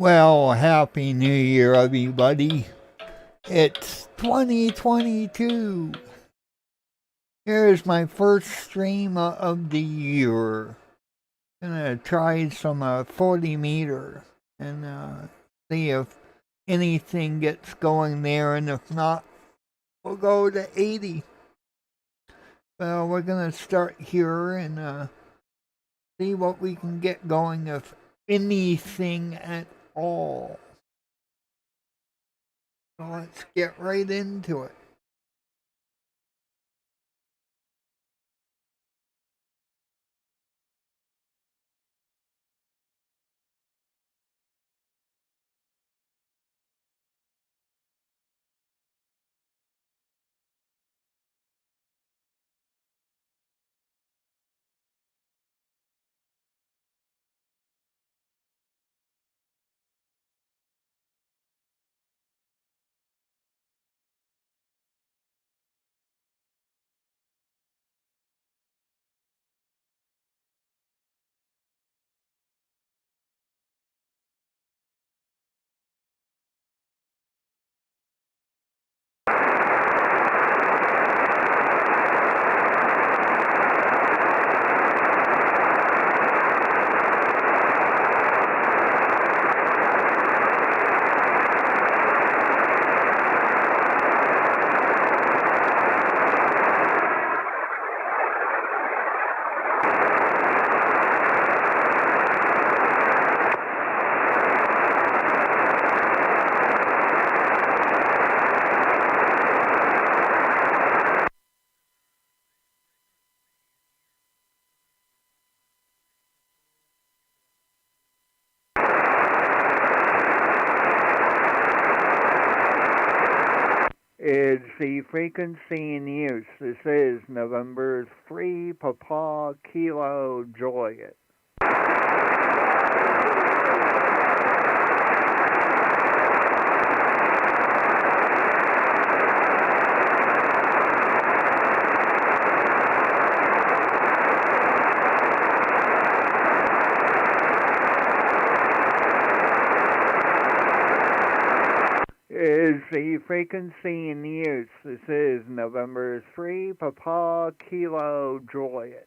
Well, Happy New Year, everybody. It's 2022. Here's my first stream of the year. Gonna try some 40 meter and see if anything gets going there, and if not, we'll go to 80. Well, we're gonna start here and see what we can get going, if anything at all. So let's get right into it. Is the frequency in use? This is November 3, Papa Kilo Juliet. Is the frequency in use? This is November 3, Papa Kilo Juliet.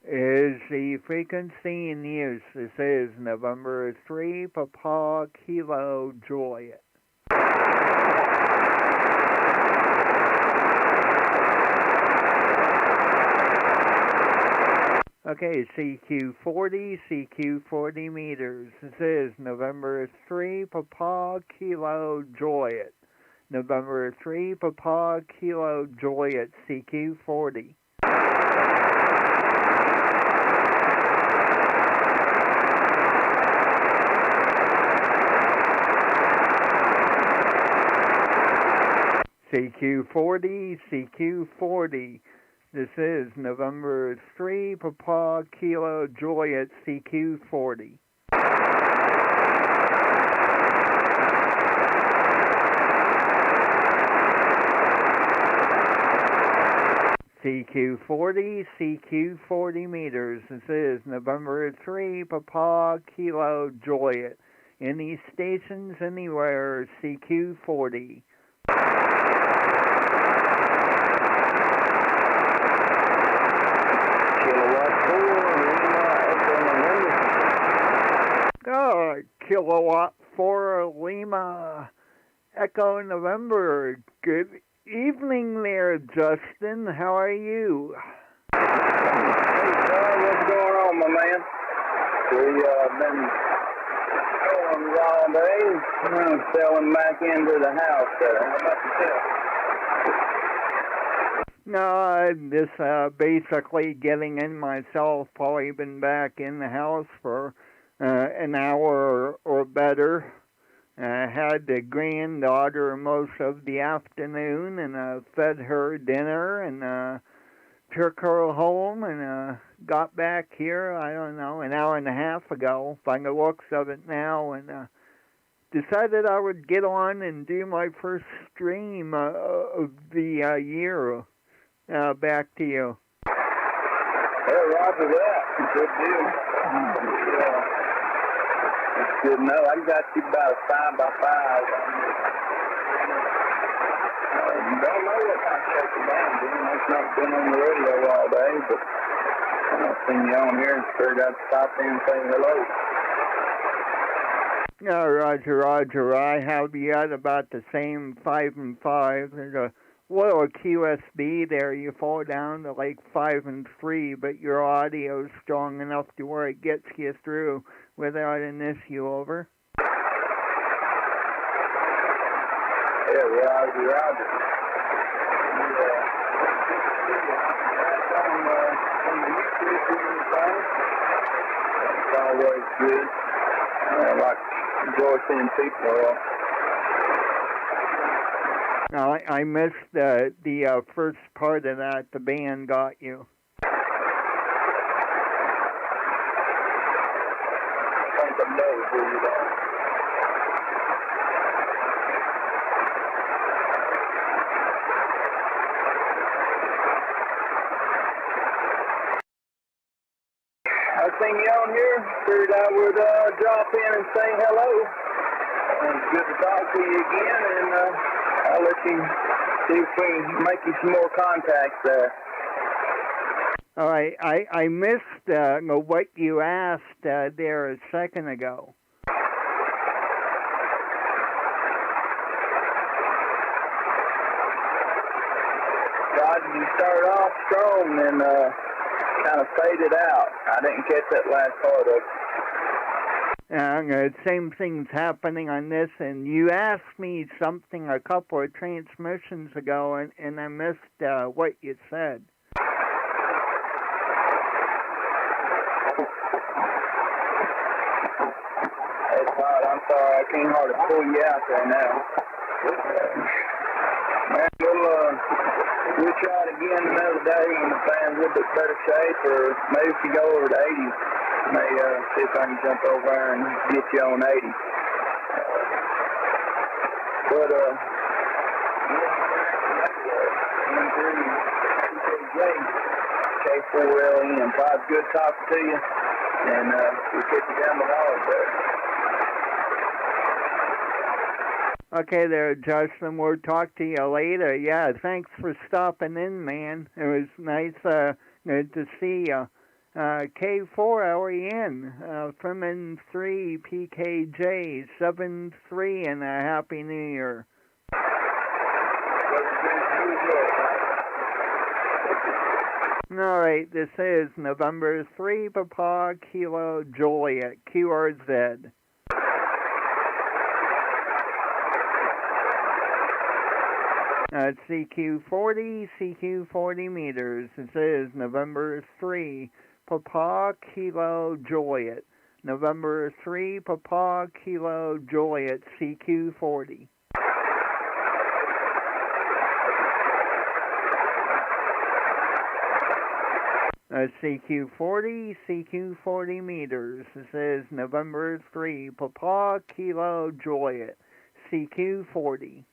Is the frequency in use? This is November 3, Papa Kilo Juliet. Okay, CQ40, CQ40 meters. This is November 3, Papa Kilo Juliet. November 3, Papa Kilo Juliet, CQ40. CQ40, CQ40. This is November 3, Papa Kilo Juliet, CQ40. CQ40, CQ40 meters. This is November 3, Papa Kilo Juliet. Any stations anywhere, CQ40. Kilowatt 4 Lima Echo November. Good evening there, Justin. How are you? Hey, what's going on, my man? We've been going all day. I'm selling back into the house there. How about yourself? No, just basically getting in myself. Probably been back in the house for an hour or better. Had the granddaughter most of the afternoon, and fed her dinner, and took her home, and got back here, I don't know, an hour and a half ago, by the looks of it now, and decided I would get on and do my first stream of the year. back to you. Well, roger that. Good deal. Yeah. That's good to know. I got you about a 5x5. Don't know what kind of shape you're down, dude. I've not been on the radio all day, but I've seen you on here and figured I'd stop in and say hello. Roger. I have you at about the same 5 and 5. There's a little QSB there. You fall down to like 5 and 3, but your audio is strong enough to where it gets you through without an issue. Over. Yeah, roger. Yeah. On the YouTube thing. It's always good. Like enjoy seeing people. Now, I missed the first part of that. The band got you. I think I know who you are. I seen you on here. Figured I would drop in and say hello. It's good to talk to you again, and I'll let you see if we can make you some more contacts there. All right, I missed what you asked there a second ago. God, you started off strong and kind of faded out. I didn't catch that last part of it. Same thing's happening on this, and you asked me something a couple of transmissions ago, and I missed what you said. It's hard. I'm sorry. I can't hardly pull you out there now. Man, we'll try it again another day when the fan's a little bit better shape, or maybe if you go over to 80, may see if I can jump over there and get you on 80. But, K4LN, Bob, good talking to you, and we'll get you down the road there. Okay there, Justin. We'll talk to you later. Yeah, thanks for stopping in, man. It was nice to see you. K4LN, from 3 PKJ, 7-3, and a Happy New Year. All right, this is November 3, Papa Kilo Juliet, QRZ. CQ40 meters. This is November 3, Papa Kilo Juliet. November 3, Papa Kilo Juliet, CQ40. CQ40 meters. This is November 3, Papa Kilo Juliet, CQ40.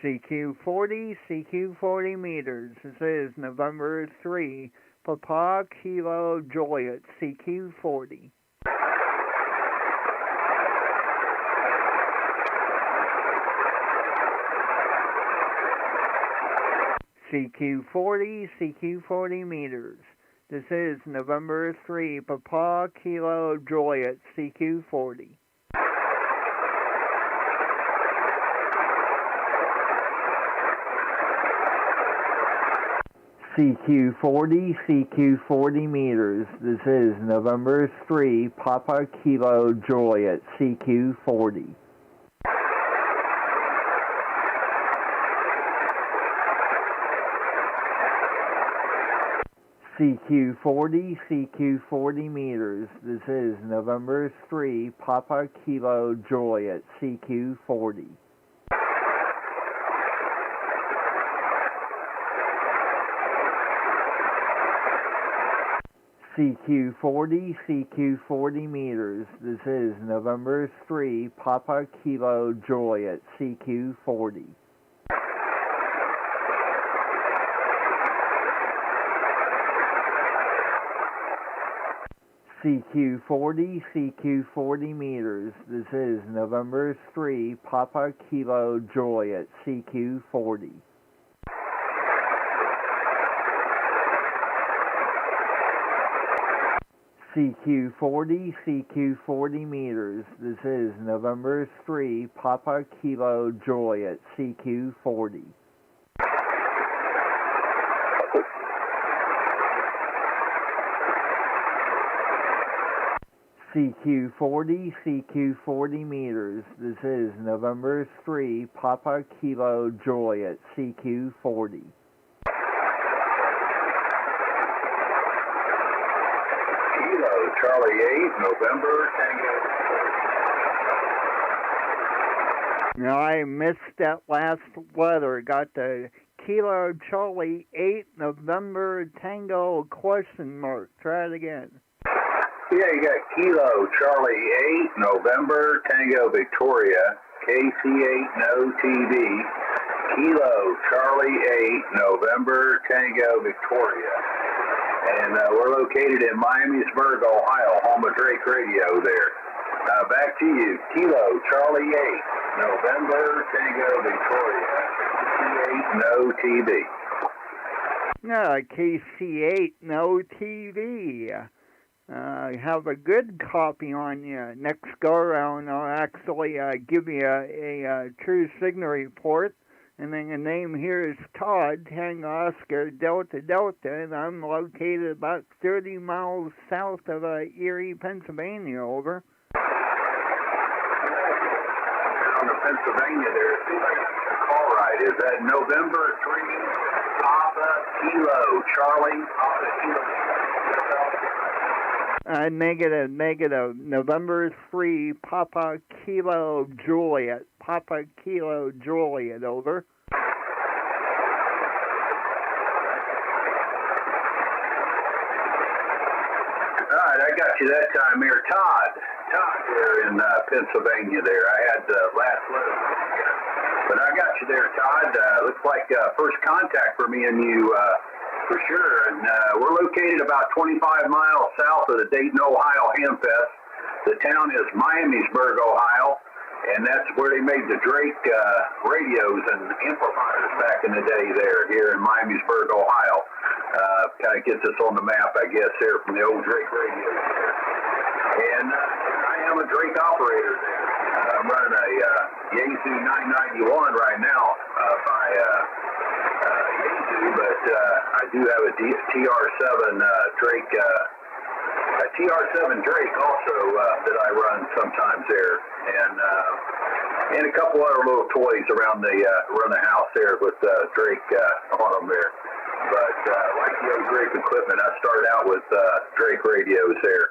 CQ40 meters. This is November 3, Papa Kilo Juliet, CQ40. CQ40 meters. This is November 3, Papa Kilo Juliet, CQ40. CQ40 meters. This is November 3, Papa Kilo Juliet, CQ40. CQ40 meters. This is November 3, Papa Kilo Juliet, CQ40. CQ40, CQ40 meters. This is November 3, Papa Kilo Juliet, CQ40. CQ40, CQ40 meters. This is November 3, Papa Kilo Juliet, CQ40. CQ40, CQ40 meters. This is November 3, Papa Kilo Juliet, CQ40. CQ40, CQ40 meters. This is November 3, Papa Kilo Juliet, CQ40. Kilo Charlie 8, November Tango. Now I missed that last letter. Got the Kilo Charlie 8, November Tango question mark. Try it again. Yeah, you got Kilo Charlie 8, November Tango Victoria, KC8 No TV. Kilo Charlie 8, November Tango Victoria. And we're located in Miamisburg, Ohio, home of Drake Radio there. Back to you. Kilo Charlie 8, November Tango Victoria, KC8 No TV. KC8 No TV. Have a good copy on you. Next go around, I'll actually give you a true signal report. And then the name here is Todd, Tango Oscar, Delta Delta, and I'm located about 30 miles south of Erie, Pennsylvania, over. Down to Pennsylvania there. It seems like a call right. Is that November 3, Papa Kilo Charlie, Papa Kilo? Negative. November 3, Papa Kilo Juliet. Papa Kilo Juliet, over. All right, I got you that time here. Todd there in Pennsylvania there. I had last letter. But I got you there, Todd. Looks like first contact for me and you for sure. And we're located about 25 miles south of the Dayton, Ohio Hamfest. The town is Miamisburg, Ohio. And that's where they made the Drake radios and amplifiers back in the day there, here in Miamisburg, Ohio. Kind of gets us on the map, I guess, there from the old Drake radios there. And I am a Drake operator there. I'm running a Yaesu 991 right now by Yaesu, but I do have a TR7 Drake, a TR7 Drake also that I run sometimes there, and a couple other little toys around the house there with Drake on them there. But like the old Drake equipment, I started out with Drake radios there.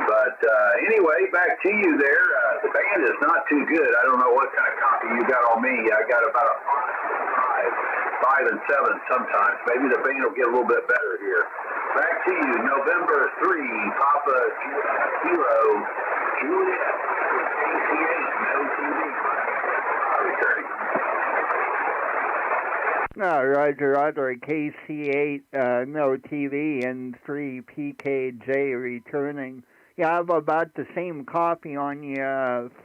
But anyway, back to you there. The band is not too good. I don't know what kind of copy you got on me. I got about a 5 and 7 sometimes. Maybe the band will get a little bit better here. Back to you, November 3, Papa Kilo Juliet, KC8, No TV. Returning. Roger, KC8, No TV, and 3 PKJ returning. Yeah, I have about the same copy on you,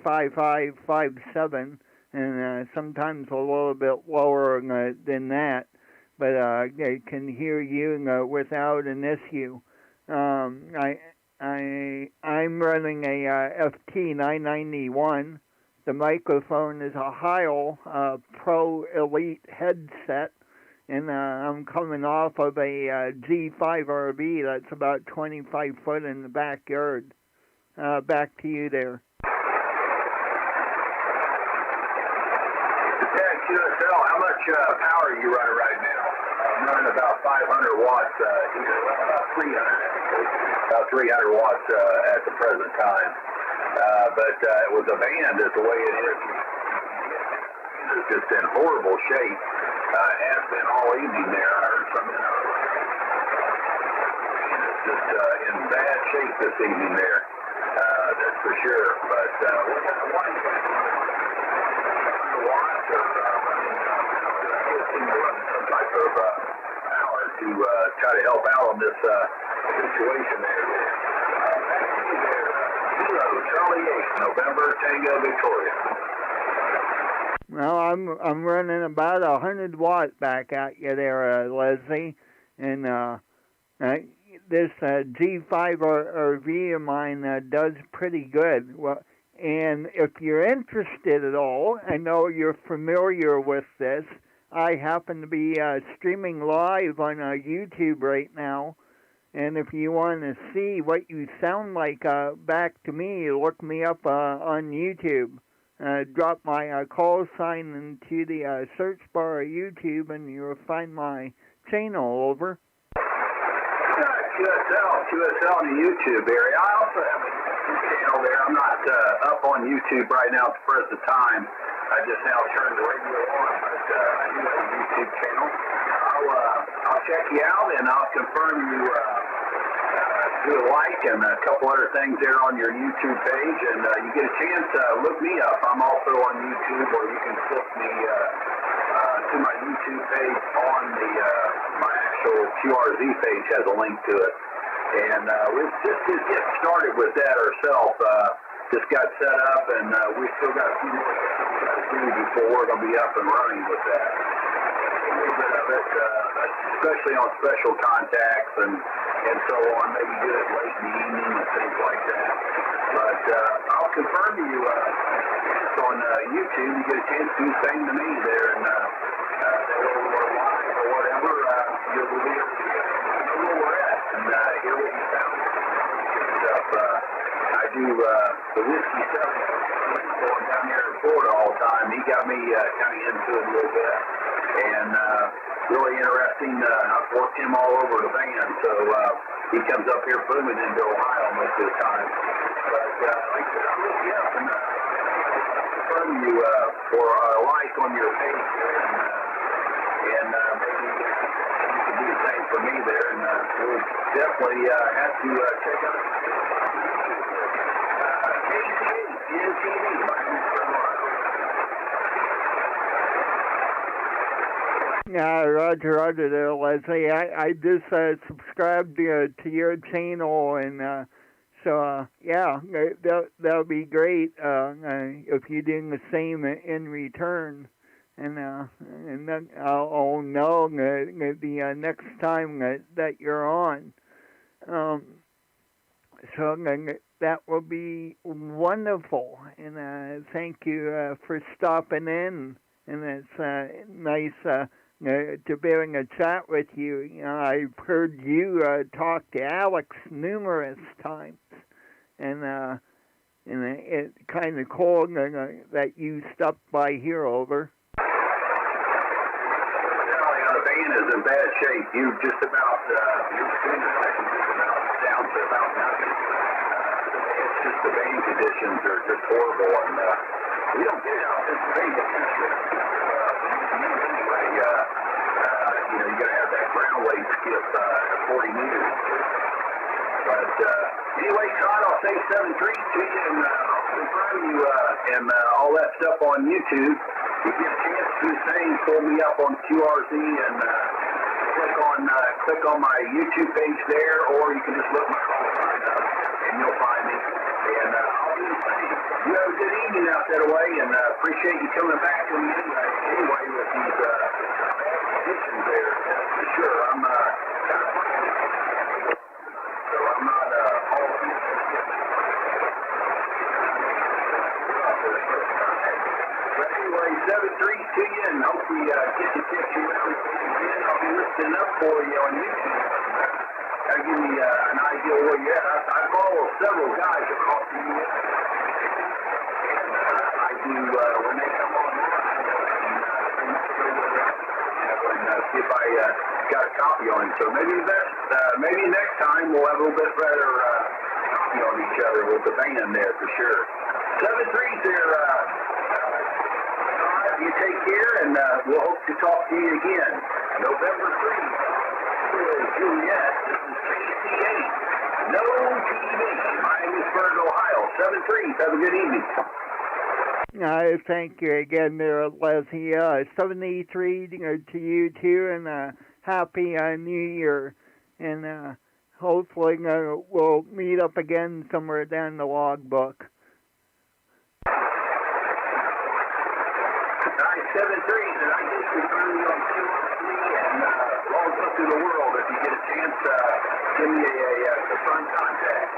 5557, and sometimes a little bit lower than that, but I can hear you without an issue. I'm running a FT 991. The microphone is a Heil Pro Elite headset, and I'm coming off of a G5 RV that's about 25 foot in the backyard. Back to you there. Yeah, QSL, how much power are you running right now? I'm running about 500 watts, about 300 watts at the present time. But it was a band, is the way it is. It's just in horrible shape. Has been all evening there. I heard from it's just in bad shape this evening there. That's for sure. But we're going to wind up watch or running some type of hour to try to help out on this situation there. Back to you there. Kilo Charlie 8, November Tango Victoria. Well, I'm running about 100 watt back at you there, Leslie, and this G5 RV of mine does pretty good. Well, and if you're interested at all, I know you're familiar with this. I happen to be streaming live on YouTube right now, and if you want to see what you sound like back to me, look me up on YouTube. Drop my call sign into the search bar of YouTube, and you'll find my channel. Over. QSL on the YouTube area. I also have a YouTube channel there. I'm not up on YouTube right now at the present time. I just now turned the radio on, but I do have a YouTube channel. I'll check you out, and I'll confirm you do a like and a couple other things there on your YouTube page, and you get a chance, look me up. I'm also on YouTube, or you can click me to my YouTube page on the my actual QRZ page has a link to it. And we're just getting started with that ourselves. Just got set up, and we still got a few more things to do before we're going to be up and running with that. A little bit of it, especially on special contacts and so on. Maybe do it late in the evening and things like that. But I'll confirm to you on YouTube, you get a chance to do the same to me there, and or live or whatever, you'll be able to know where we're at and hear what you sound stuff. I do the whiskey stuff going down there in Florida all the time. He got me kind of into it a little bit, and really interesting. I've worked him all over the van, so he comes up here booming into Ohio most of the time. But like I said, I'll look you up and confirm you for a like on your page there, and maybe you can do the same for me there, and we'll definitely have to check out NTV. Roger there, Leslie. I just subscribed to your channel, and so yeah, that'll be great if you're doing the same in return, and then I'll know the next time that you're on. So that will be wonderful, and thank you for stopping in, and it's nice to be able to chat with you. You know, I've heard you talk to Alex numerous times, and it's kind of cool that you stopped by here. Over. The van is in bad shape. You just about your screen section is about down to about nothing. It's just the van conditions are just horrible, and we don't get it out this van condition. Anyway, you got to have that ground weight skip 40 meters. But anyway, Todd, I'll say 7-3 to you, and I'll confirm you and all that stuff on YouTube. If you get a chance to do the same, pull me up on QRZ and click on my YouTube page there, or you can just look my call sign up and you'll find me. And I'll do the same. You have a good evening out that way, and appreciate you coming back to me anyway with these conditions there. For sure, I'm kind of so I'm not all but anyway, 7-3 to you, and hope we get to catch you again. I'll be listening up for you on YouTube. That'll give me an idea of where you're at. I follow several guys across the U.S. I do, when they come on, and see if I got a copy on him. So maybe next time we'll have a little bit better copy on each other with the band there for sure. 7-3 there. You take care, and we'll hope to talk to you again. November 3. Juliet, this is KC8. No TV. Miamisburg, Ohio. 73. Have a good evening. Thank you again there, Leslie. 73 to you too, and Happy New Year. And hopefully we'll meet up again somewhere down the logbook. 973, and I just return you on 213 and all up to the world. If you get a chance, give me a front contact.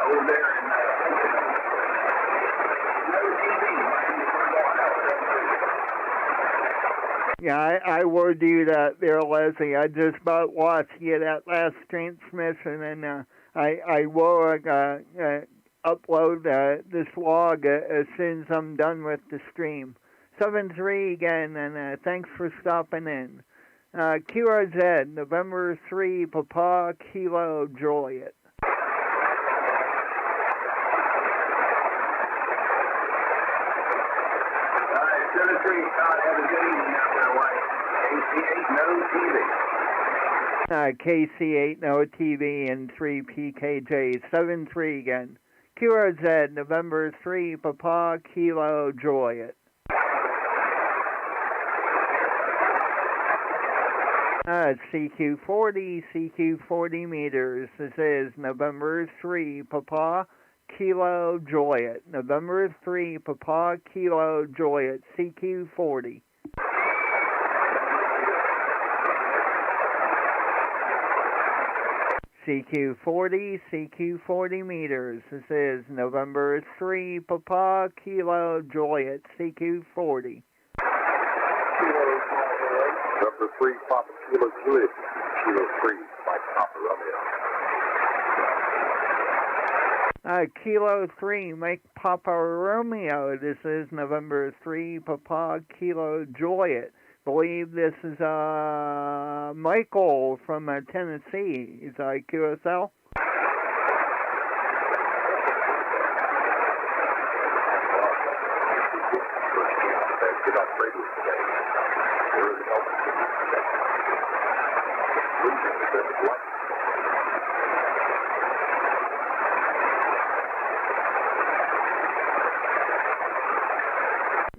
Over there in no TV. Yeah, I will do that there, Leslie. I just about watched you that last transmission, and I will upload this log as soon as I'm done with the stream. 7-3 again, and thanks for stopping in. QRZ, November 3, Papa Kilo Juliet. All right, 7-3, Todd, have a good evening out there, White. KC8, no TV. KC8, no TV, and 3 PKJ. 7-3 again. QRZ, November 3, Papa Kilo Juliet. CQ40 meters. This is November 3, Papa Kilo Juliet. November 3, Papa Kilo Juliet, CQ40. CQ40 meters. This is November 3, Papa Kilo Juliet, CQ40. Number 3, Papa Kilo Juliet, Kilo 3, Mike Papa Romeo. Kilo 3, Mike Papa Romeo. This is November 3, Papa Kilo Juliet. Believe this is Michael from Tennessee. Is QSL?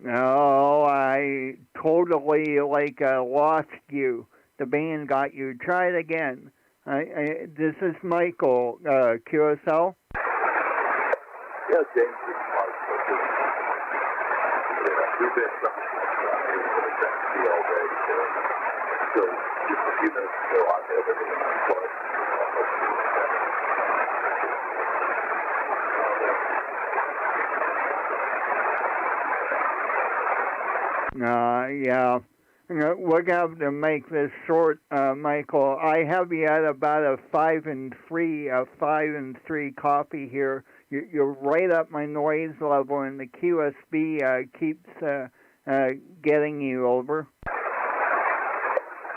No, I totally lost you. The band got you. Try it again. This is Michael, QSL. Yes, James. We've been all day, so just a few minutes ago, I had everything in place. Yeah. We're going to have to make this short, Michael. I have you at about a 5 and 3 coffee here. You're right up my noise level, and the QSB keeps getting you over. Yeah,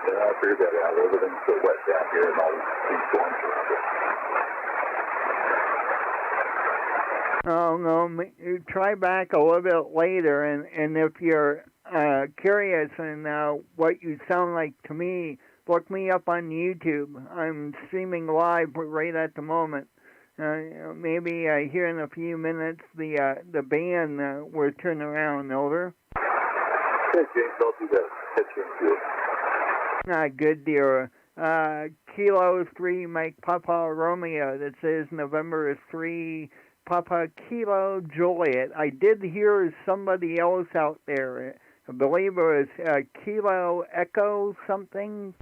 I figured that out. Everything's so wet down here, and all these storms around it. Oh, no, try back a little bit later, and if you're curious and what you sound like to me, look me up on YouTube. I'm streaming live right at the moment. Maybe here in a few minutes the band will turn around. Over. Okay, James, I'll do that. Catch you. Good dear. Kilo 3, Mike Papa Romeo. That says November 3, Papa Kilo Juliet. I did hear somebody else out there. I believe it was Kilo Echo something.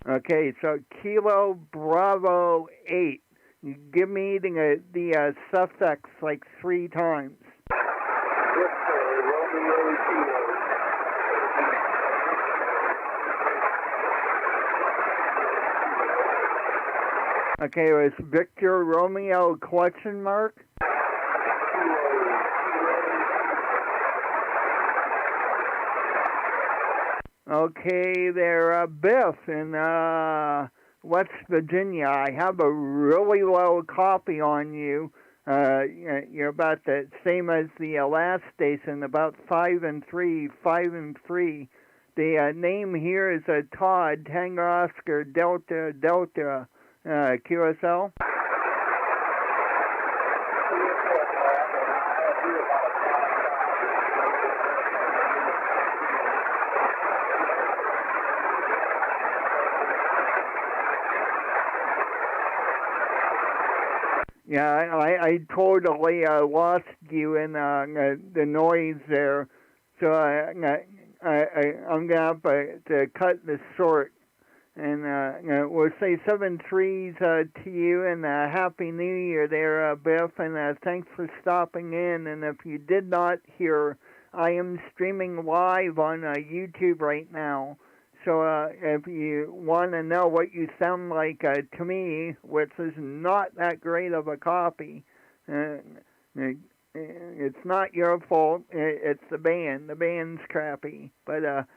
Okay, so Kilo Bravo 8. Give me the suffix 3 times. Okay, it was Victor Romeo ? Okay there, Biff in West Virginia. I have a really low copy on you. You're about the same as the last station, about 5 and 3, 5 and 3. The name here is Todd, Tango Oscar, Delta, Delta, QSL. Yeah, I totally lost you in the noise there, so I'm gonna have to cut this short, and we'll say 7-3s to you, and Happy New Year there, Biff, and thanks for stopping in. And if you did not hear, I am streaming live on YouTube right now. So if you want to know what you sound like to me, which is not that great of a copy, it's not your fault. It's the band. The band's crappy. But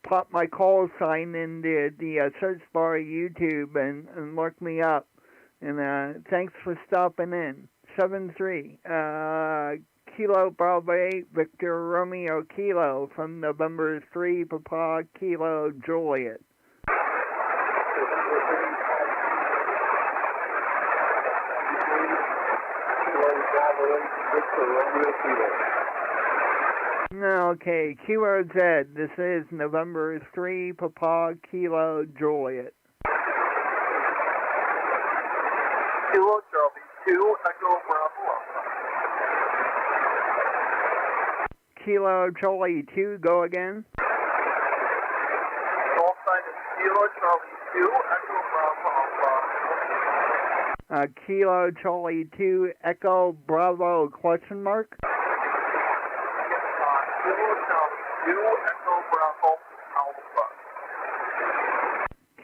pop my call sign in the search bar of YouTube and look me up. And thanks for stopping in. 7-3. Kilo Bravo 8, Victor Romeo Kilo from November 3, Papa Kilo Juliet. Okay, Kilo Z, this is November 3, Papa Kilo Juliet. Kilo Charlie 2, Echo Bravo. Kilo Charlie 2, go again. Call sign is Kilo Charlie 2, Echo Bravo. Kilo Charlie 2, Echo Bravo, question mark? Kilo Charlie 2, Echo Bravo, Alpha.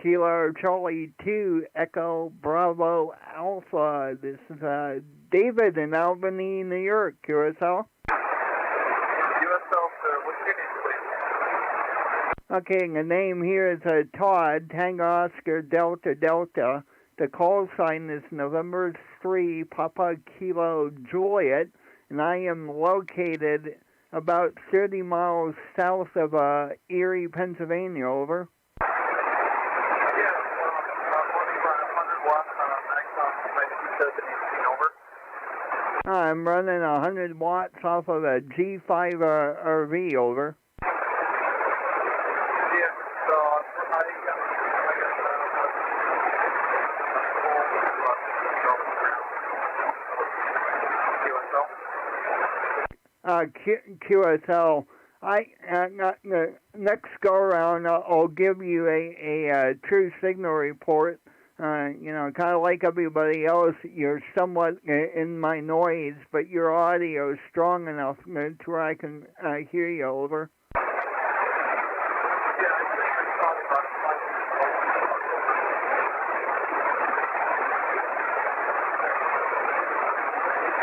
Kilo Charlie 2, Echo Bravo, Alpha. This is David in Albany, New York, QSL. Okay, the name here is Todd, Tango Oscar, Delta, Delta. The call sign is November 3, Papa Kilo Juliet, and I am located about 30 miles south of Erie, Pennsylvania, over. Yeah, I'm running 100 watts off of a G5 RV, over. QSL. Next go around, I'll give you a true signal report. Kind of like everybody else, you're somewhat in my noise, but your audio is strong enough to where I can hear you, over.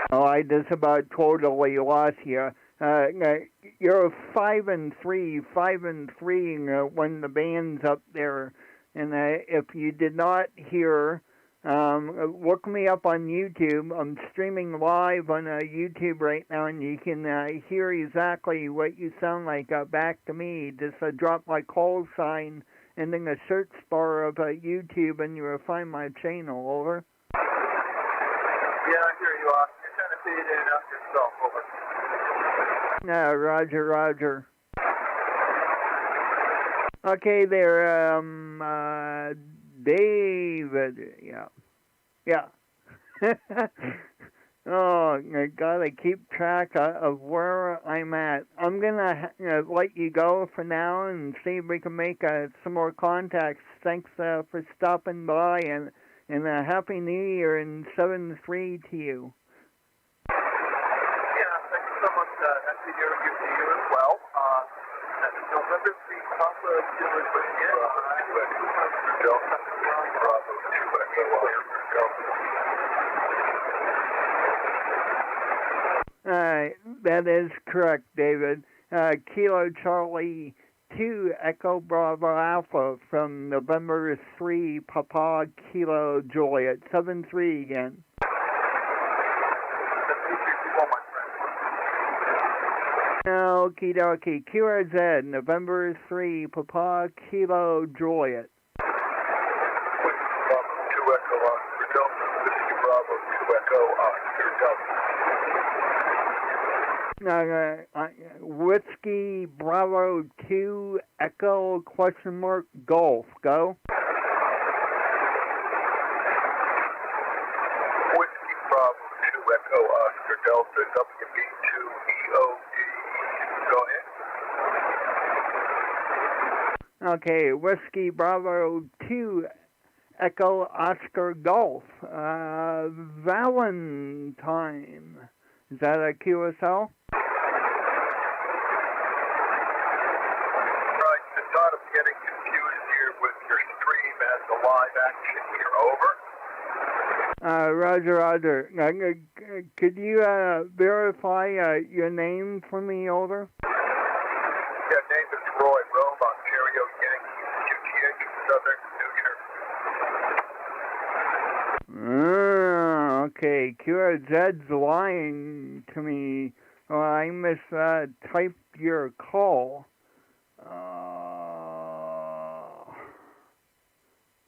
Oh, I just about totally lost you. You're 5 and 3, 5 and 3 when the band's up there. And if you did not hear, look me up on YouTube. I'm streaming live on YouTube right now, and you can hear exactly what you sound like back to me. Just drop my call sign and then the search bar of YouTube, and you will find my channel, over. Yeah, I hear you. You're trying to feed in up yourself, over. Roger, Roger. Okay, there, David, yeah. Oh, I gotta keep track of where I'm at. I'm gonna let you go for now and see if we can make some more contacts. Thanks for stopping by, and Happy New Year and 7-3 to you. Yeah, thank you so much. Happy New Year to you as well. November 3, Papa Kilo That is correct, David. Kilo Charlie 2 Echo Bravo Alpha from November 3 Papa Kilo Juliet. 7-3 again. Okie dokie. QRZ, November 3 Papa Kilo Juliet. Whiskey Bravo 2 Echo question mark Golf. Go. Whiskey Bravo 2 Echo Oscar Delta WB2 EOD. Go ahead. Okay, Whiskey Bravo 2 Echo Oscar Golf. Valentine. Is that a QSL? Right, the thought of getting confused here with your stream as the live action here. Over. Roger. Could you verify your name for me? Over. Yeah, name is Roy, Rome, Ontario, Yankee, QTH, Southern, New York. Okay, QRZ's lying to me. Oh, I mistyped your call.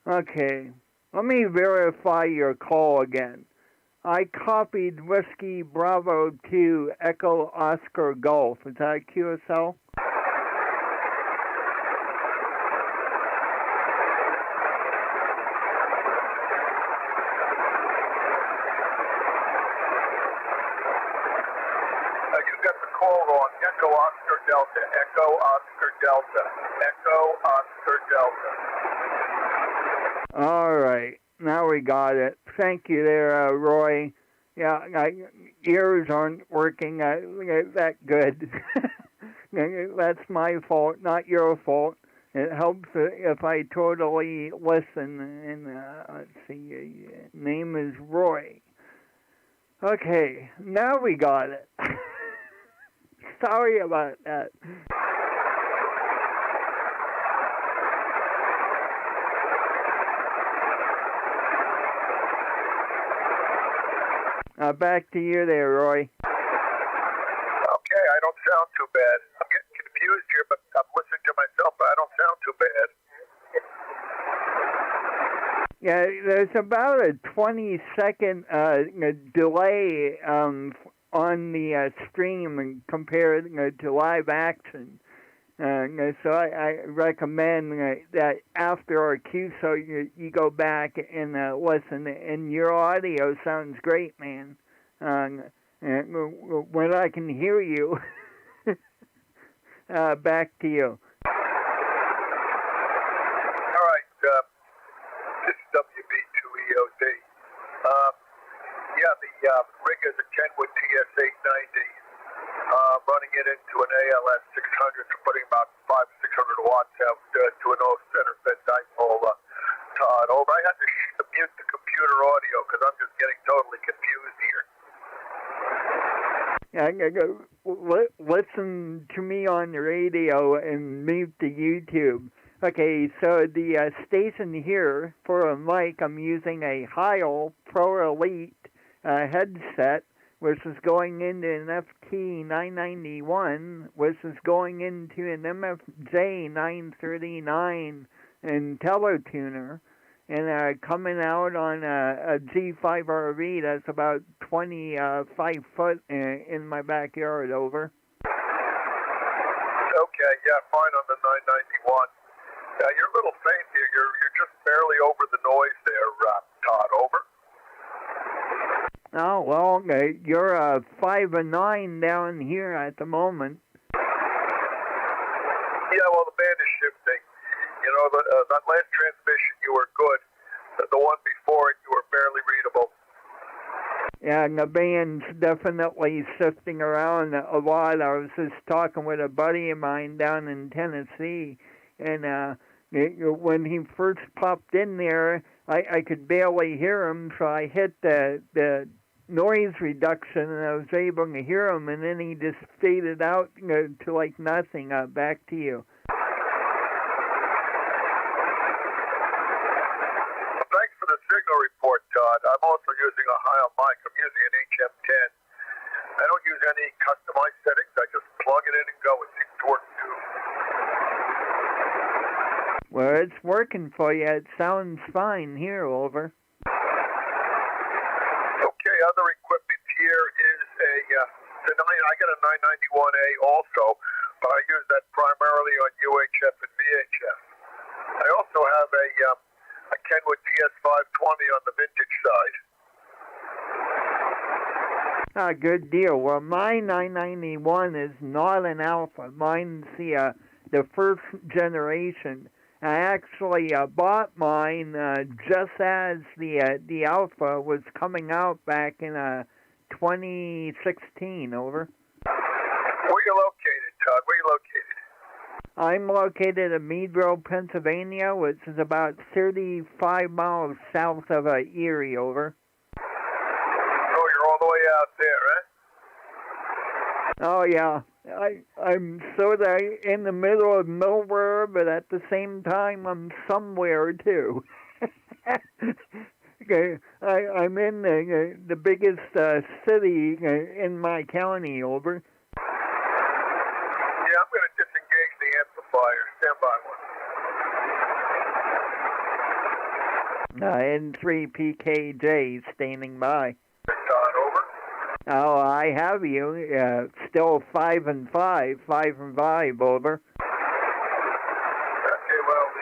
Okay, let me verify your call again. I copied Whiskey Bravo 2 Echo Oscar Golf. Is that QSL? You got the call on Echo Oscar Delta, Echo Oscar Delta, Echo Oscar Delta. All right, now we got it. Thank you there, Roy. Yeah, ears aren't working that good. That's my fault, not your fault. It helps if I totally listen. And let's see, name is Roy. Okay, now we got it. Sorry about that. Back to you there, Roy. Okay, I don't sound too bad. I'm getting confused here, but I'm listening to myself, but I don't sound too bad. Yeah, there's about a 20-second delay on the stream compared to live action. So I recommend that after our cue, so you go back and listen. And your audio sounds great, man. When I can hear you, back to you. All right, this is WB2EOD. Yeah, the rig is a Kenwood TS890. Running it into an ALS 600, so putting about 500-600 watts out to an old center fed dipole. Todd, over. I had to mute the computer audio because I'm just getting totally confused here. Listen to me on the radio and mute the YouTube. Okay, so the station here for a mic, I'm using a Heil Pro Elite headset, which is going into an FT991, which is going into an MFJ939 IntelliTuner, and coming out on a G5RV that's about 25 foot in my backyard. Over. Okay, yeah, fine on the 991. You're a little faint here. You're just barely over the noise there, Todd. Over. Oh, well, you're 5 and 9 down here at the moment. Yeah, well, the band is shifting. You know, that last transmission, you were good. The one before it, you were barely readable. Yeah, and the band's definitely shifting around a lot. I was just talking with a buddy of mine down in Tennessee, and when he first popped in there, I could barely hear him, so I hit the noise reduction, and I was able to hear him, and then he just faded out to like nothing. Back to you. any customized settings. I just plug it in and go. It seems to work too. Well, it's working for you. It sounds fine here, over. Okay, other equipment here is I got a 991A also, but I use that primarily on UHF and VHF. I also have a Kenwood DS520 on the vintage side. Good deal. Well, my 991 is not an Alpha. Mine's the first generation. I actually bought mine just as the Alpha was coming out back in 2016. Over. Where you located, Todd? Where you located? I'm located in Meadville, Pennsylvania, which is about 35 miles south of Erie. Over. Oh, you're all the way out there, eh? Oh yeah, I'm sort of in the middle of nowhere, but at the same time I'm somewhere too. Okay, I'm in the biggest city in my county. Over. Yeah, I'm going to disengage the amplifier. Stand by one. N3PKJ standing by. Todd, over. Oh, I have you. Still 5 and 5, 5 and 5. Over. Okay, well, the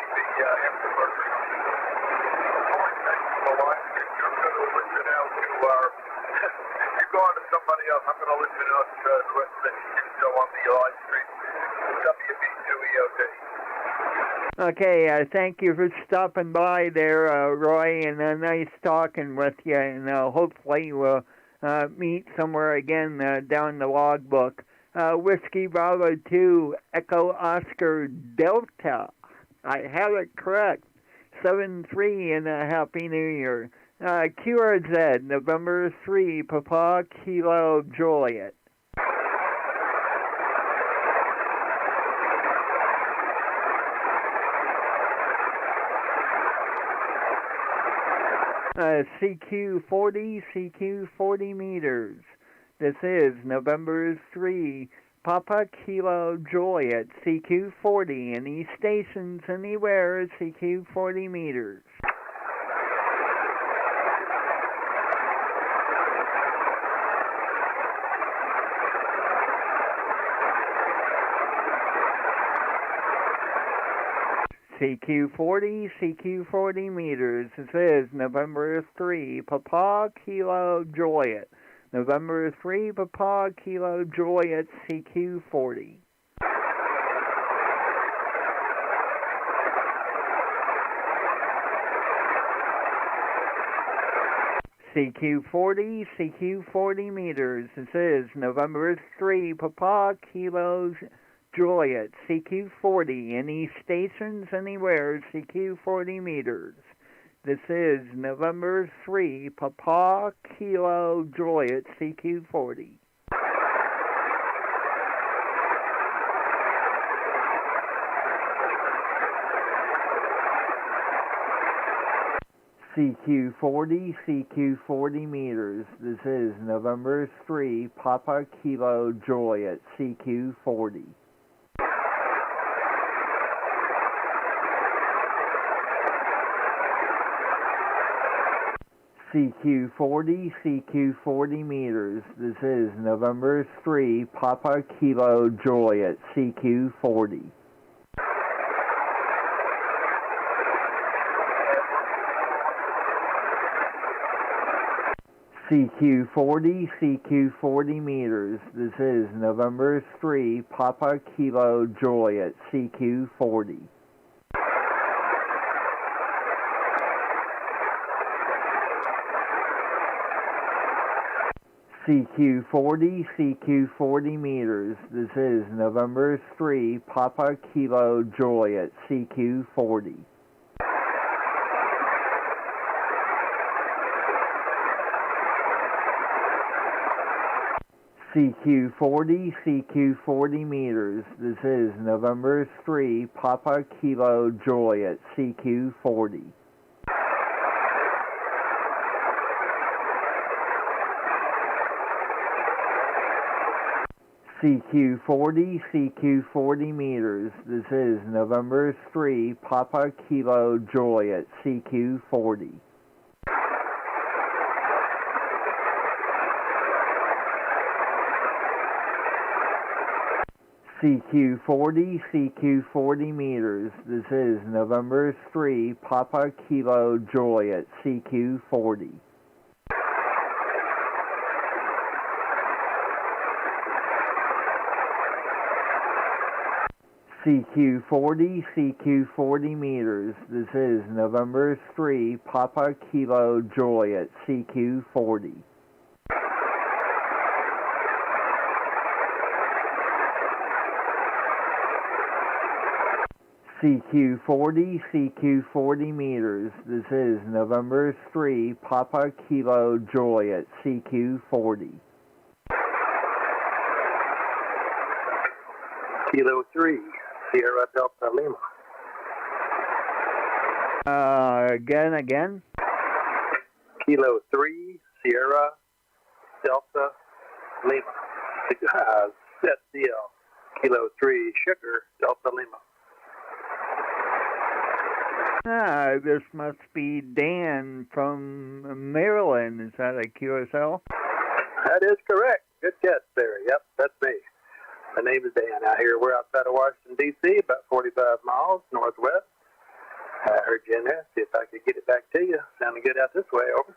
amplifier. Well, I'm going to listen out to you go on to somebody else. I'm going to listen out to the rest of the show on the live stream. WB2EOD. Okay, thank you for stopping by there, Roy, and nice talking with you, and hopefully we'll meet somewhere again down the logbook. Whiskey Bravo 2, Echo Oscar Delta. I have it correct. 7-3 and a Happy New Year. QRZ, November 3, Papa Kilo Juliet. CQ40, CQ40 meters. This is November 3, Papa Kilo Juliet, CQ40. Any stations anywhere, CQ40 meters. CQ40, CQ40 meters. This is November 3, Papa Kilo Juliet. November 3, Papa Kilo Juliet, CQ40. CQ40, CQ40 meters. This is November 3, Papa Kilo Juliet, CQ40. Any stations anywhere, CQ40 meters. This is November 3, Papa Kilo Juliet, CQ40. CQ40, CQ40 meters. This is November 3, Papa Kilo Juliet, CQ40. CQ40, CQ40 meters. This is November 3, Papa Kilo Juliet, CQ40. CQ40, CQ40 meters. This is November 3, Papa Kilo Juliet, CQ40. CQ40, CQ40 meters. This is November 3, Papa Kilo Juliet, CQ40. CQ40, CQ40 meters. This is November 3, Papa Kilo Juliet, CQ40. CQ40, CQ40 meters. This is November 3, Papa Kilo Juliet, CQ40. CQ40, CQ40 meters. This is November 3, Papa Kilo Juliet, CQ40. CQ40, CQ40 meters. This is November 3, Papa Kilo Juliet, CQ40. CQ40, CQ40 meters. This is November 3, Papa Kilo Juliet, CQ40. Kilo 3, Sierra Delta Lima. Again? Kilo 3, Sierra Delta Lima. Set deal. Kilo 3, Sugar Delta Lima. This must be Dan from Maryland. Is that a QSL? That is correct. Good guess there. Yep, that's me. My name is Dan out here. We're outside of Washington, D.C., about 45 miles northwest. I heard you in there. See if I could get it back to you. Sounding good out this way. Over.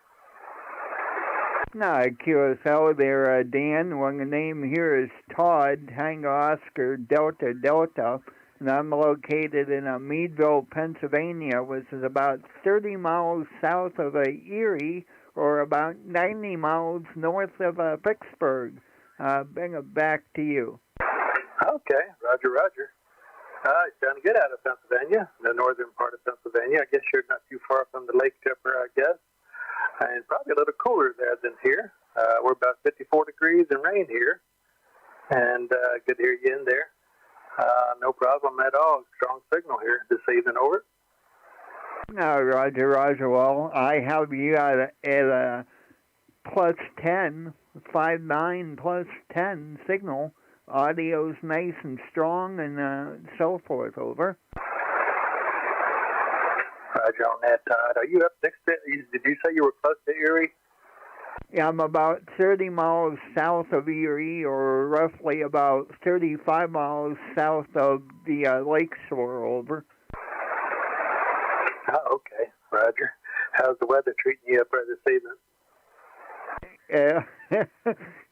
No, QSL there, Dan. Well, the name here is Todd, Tango Oscar, Delta, Delta. And I'm located in Meadville, Pennsylvania, which is about 30 miles south of Erie, or about 90 miles north of Vicksburg. Bring it back to you. Okay, Roger. It's sounding good out of Pennsylvania, the northern part of Pennsylvania. I guess you're not too far from the lake tipper, I guess. And probably a little cooler there than here. We're about 54 degrees and rain here. And good to hear you in there. No problem at all. Strong signal here this evening. Over. No, Roger. Well, I have you at a plus 10, 5.9 plus 10 signal. Audio's nice and strong and so forth. Over. Roger on that, Todd. Are you up next to, did you say you were close to Erie? Yeah, I'm about 30 miles south of Erie, or roughly about 35 miles south of the lake shore. Over. Oh, okay. Roger. How's the weather treating you up there this evening?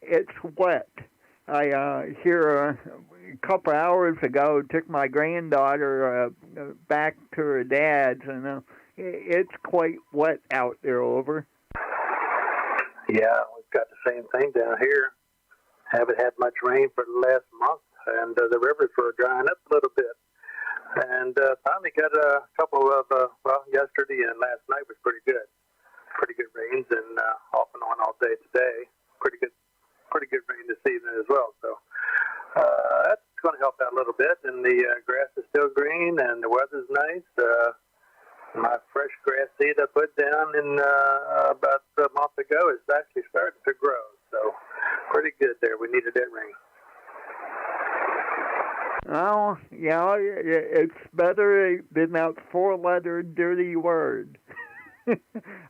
It's wet. I here a couple hours ago took my granddaughter back to her dad's, and it's quite wet out there. Over. Yeah, we've got the same thing down here. Haven't had much rain for the last month, and the rivers were drying up a little bit. And finally got a couple of, yesterday and last night was pretty good. Pretty good rains, and off and on all day today. Pretty good rain this evening as well. So that's going to help out a little bit. And the grass is still green, and the weather's nice. My fresh grass seed I put down in about a month ago is actually starting to grow. So pretty good there. We needed that rain. Well, yeah, it's better than that four-letter dirty word.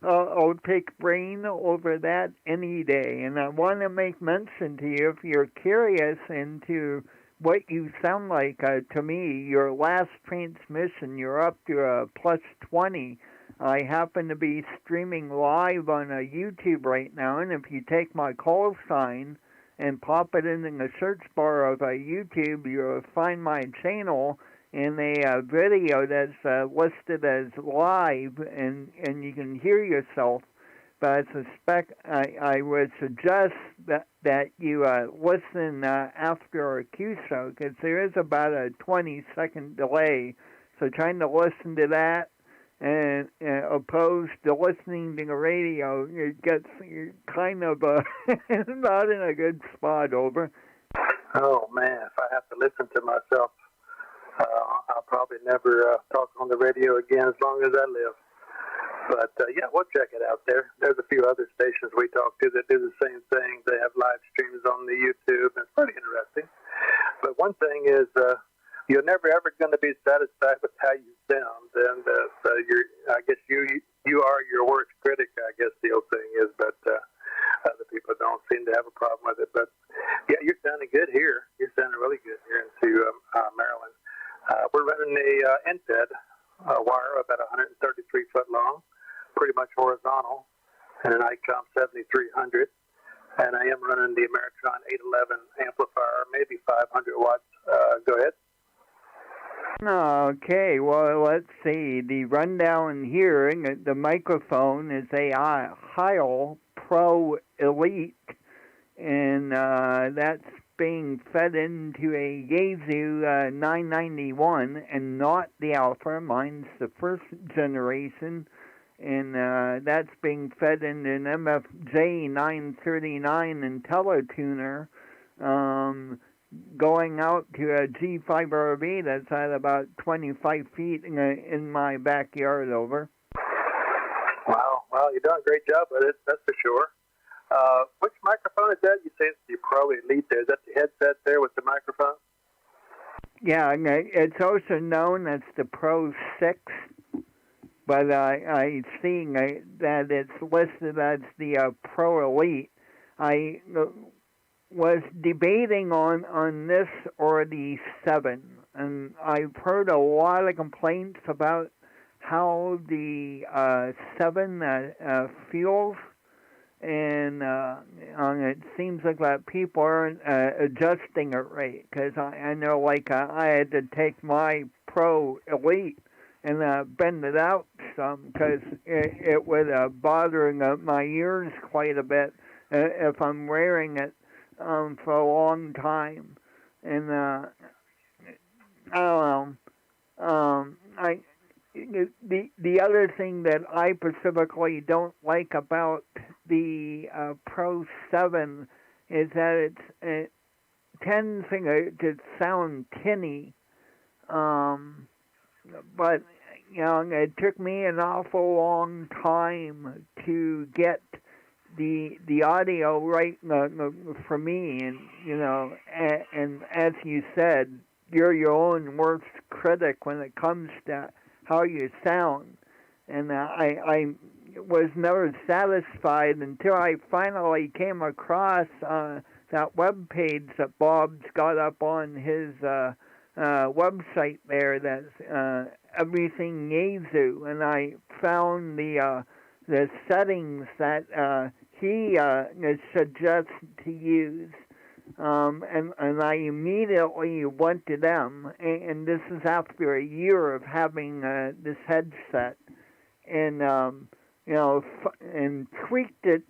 I'll take rain over that any day. And I want to make mention to you, if you're curious into what you sound like, to me, your last transmission, you're up to a plus 20. I happen to be streaming live on YouTube right now, and if you take my call sign and pop it in the search bar of YouTube, you'll find my channel in a video that's listed as live, and you can hear yourself. But I would suggest that you listen after a QSO, because there is about a 20-second delay. So trying to listen to that and opposed to listening to the radio, it gets kind of not in a good spot. Over. Oh man, if I have to listen to myself, I'll probably never talk on the radio again as long as I live. But, yeah, we'll check it out there. There's a few other stations we talk to that do the same thing. They have live streams on the YouTube, and it's pretty interesting. is you're never ever going to be satisfied with how you sound, and so I guess you are your worst critic. I guess the old thing is, but other people don't seem to have a problem with it. But yeah, you're sounding good here. You're sounding really good here into Maryland. We're running a end-fed wire about 133 foot long, pretty much horizontal, and an ICOM 7300. And I am running the Ameritron 811 amplifier, maybe 500 watts. Go ahead. Okay, well, let's see. The rundown here, the microphone is a Heil Pro Elite, and that's being fed into a Yaesu 991 and not the Alpha. Mine's the first generation, and that's being fed into an MFJ 939 IntelliTuner, going out to a G5 RV that's at about 25 feet in my backyard. Over. Wow, well, you're doing a great job with it, that's for sure. Which microphone is that? You say it's the Pro Elite there. Is that the headset there with the microphone? Yeah, it's also known as the Pro 6, but I see that it's listed as the Pro Elite. I was debating on this or the 7, and I've heard a lot of complaints about how the 7 feels, and it seems like that people aren't adjusting it right, because I know, like, I had to take my Pro Elite and bend it out some, because it was bothering my ears quite a bit if I'm wearing it for a long time. And I don't know. The other thing that I specifically don't like about the Pro 7 is that it tends to sound tinny. But it took me an awful long time to get the audio right for me, and as you said, you're your own worst critic when it comes to how you sound, and I was never satisfied until I finally came across that web page that Bob's got up on his website there. That's everything Yaesu, and I found the settings that he suggests to use, and I immediately went to them, and this is after a year of having this headset, and and tweaked it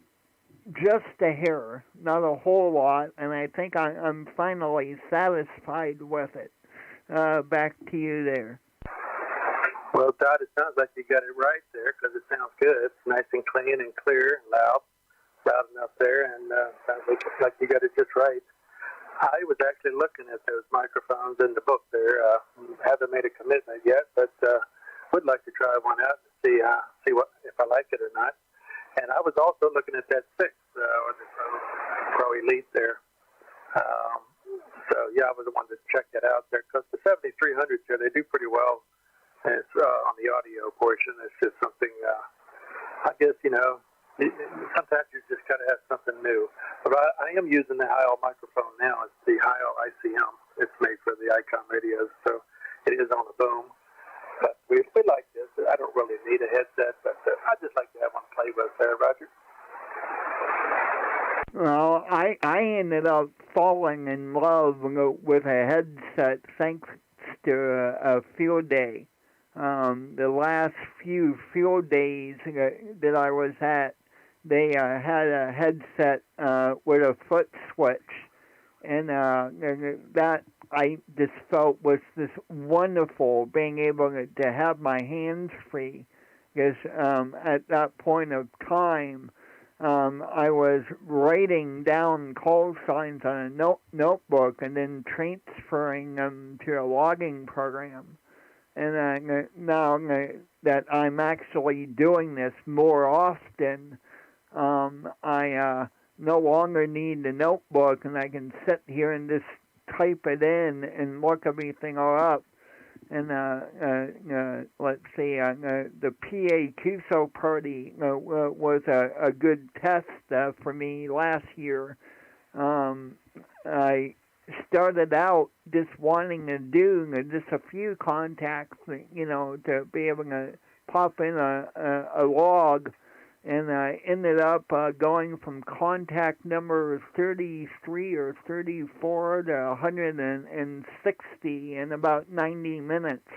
just a hair, not a whole lot, and I think I'm finally satisfied with it. Back to you there. Well, Todd, it sounds like you got it right there, because it sounds good. It's nice and clean and clear and loud enough there, and sounds like you got it just right. I was actually looking at those microphones in the book there. Haven't made a commitment yet, but would like to try one out and see what if I like it or not. And I was also looking at that 6 or the Pro Elite there. So yeah, I was the one to check that out there, because the 7300s here, they do pretty well. And it's on the audio portion. It's just something, I guess, sometimes you just got to have something new. But I am using the Heil microphone now. It's the Heil ICM. It's made for the ICOM radios, so it is on a boom. But we like this. I don't really need a headset, but I just like to have one to play with there, Roger. Well, I ended up falling in love with a headset thanks to a field day. The last few field days that I was at, they had a headset with a foot switch, and that I just felt was this wonderful, being able to have my hands free, because at that point of time, I was writing down call signs on a notebook and then transferring them to a logging program. And now that I'm actually doing this more often, I no longer need the notebook, and I can sit here and just type it in and look everything up. And let's see, the PA QSO party was a good test for me last year. I started out just wanting to do just a few contacts, to be able to pop in a log, and I ended up going from contact number 33 or 34 to 160 in about 90 minutes.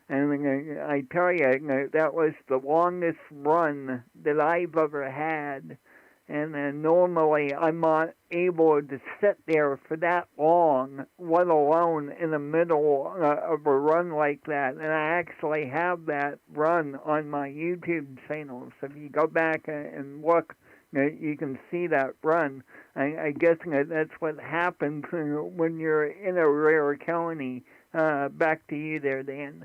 And I tell you, that was the longest run that I've ever had. And normally I'm not able to sit there for that long, let alone in the middle of a run like that. And I actually have that run on my YouTube channel. So if you go back and look, you can see that run. I guess that's what happens when you're in a rare county. Back to you there, Dan.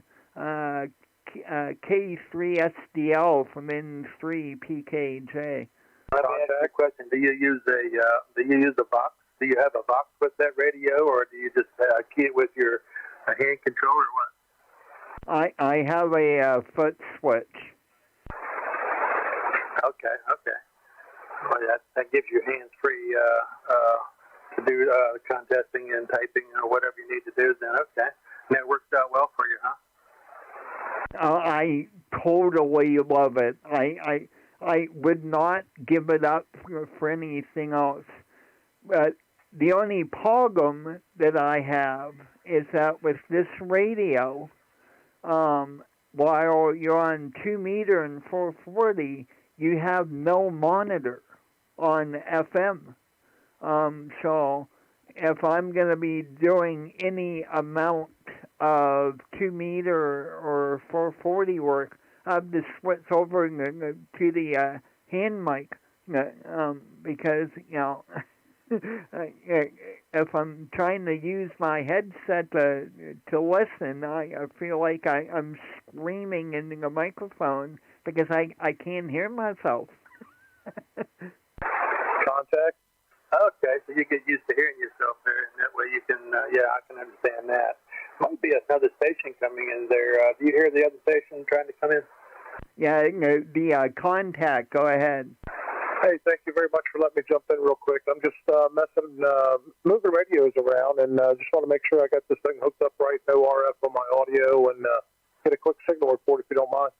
K3SDL from N3PKJ. Let me ask you a question. Do you use a box? Do you have a box with that radio, or do you just key it with your hand control, or what? I have a foot switch. Okay. Well, that gives you hands free to do contesting and typing or whatever you need to do. Then okay, and that works out well for you, huh? I totally love it. I would not give it up for anything else. But the only problem that I have is that with this radio, while you're on 2 meter and 440, you have no monitor on FM. So if I'm going to be doing any amount of 2 meter or 440 work, I have to switch over to the hand mic because, if I'm trying to use my headset to listen, I feel like I'm screaming into the microphone because I can't hear myself. Contact? Okay, so you get used to hearing yourself there, and that way you can, I can understand that. Might be another station coming in there. Do you hear the other station trying to come in? Yeah, the contact. Go ahead. Hey, thank you very much for letting me jump in real quick. I'm just moving radios around, and just want to make sure I got this thing hooked up right, no RF on my audio, and get a quick signal report if you don't mind.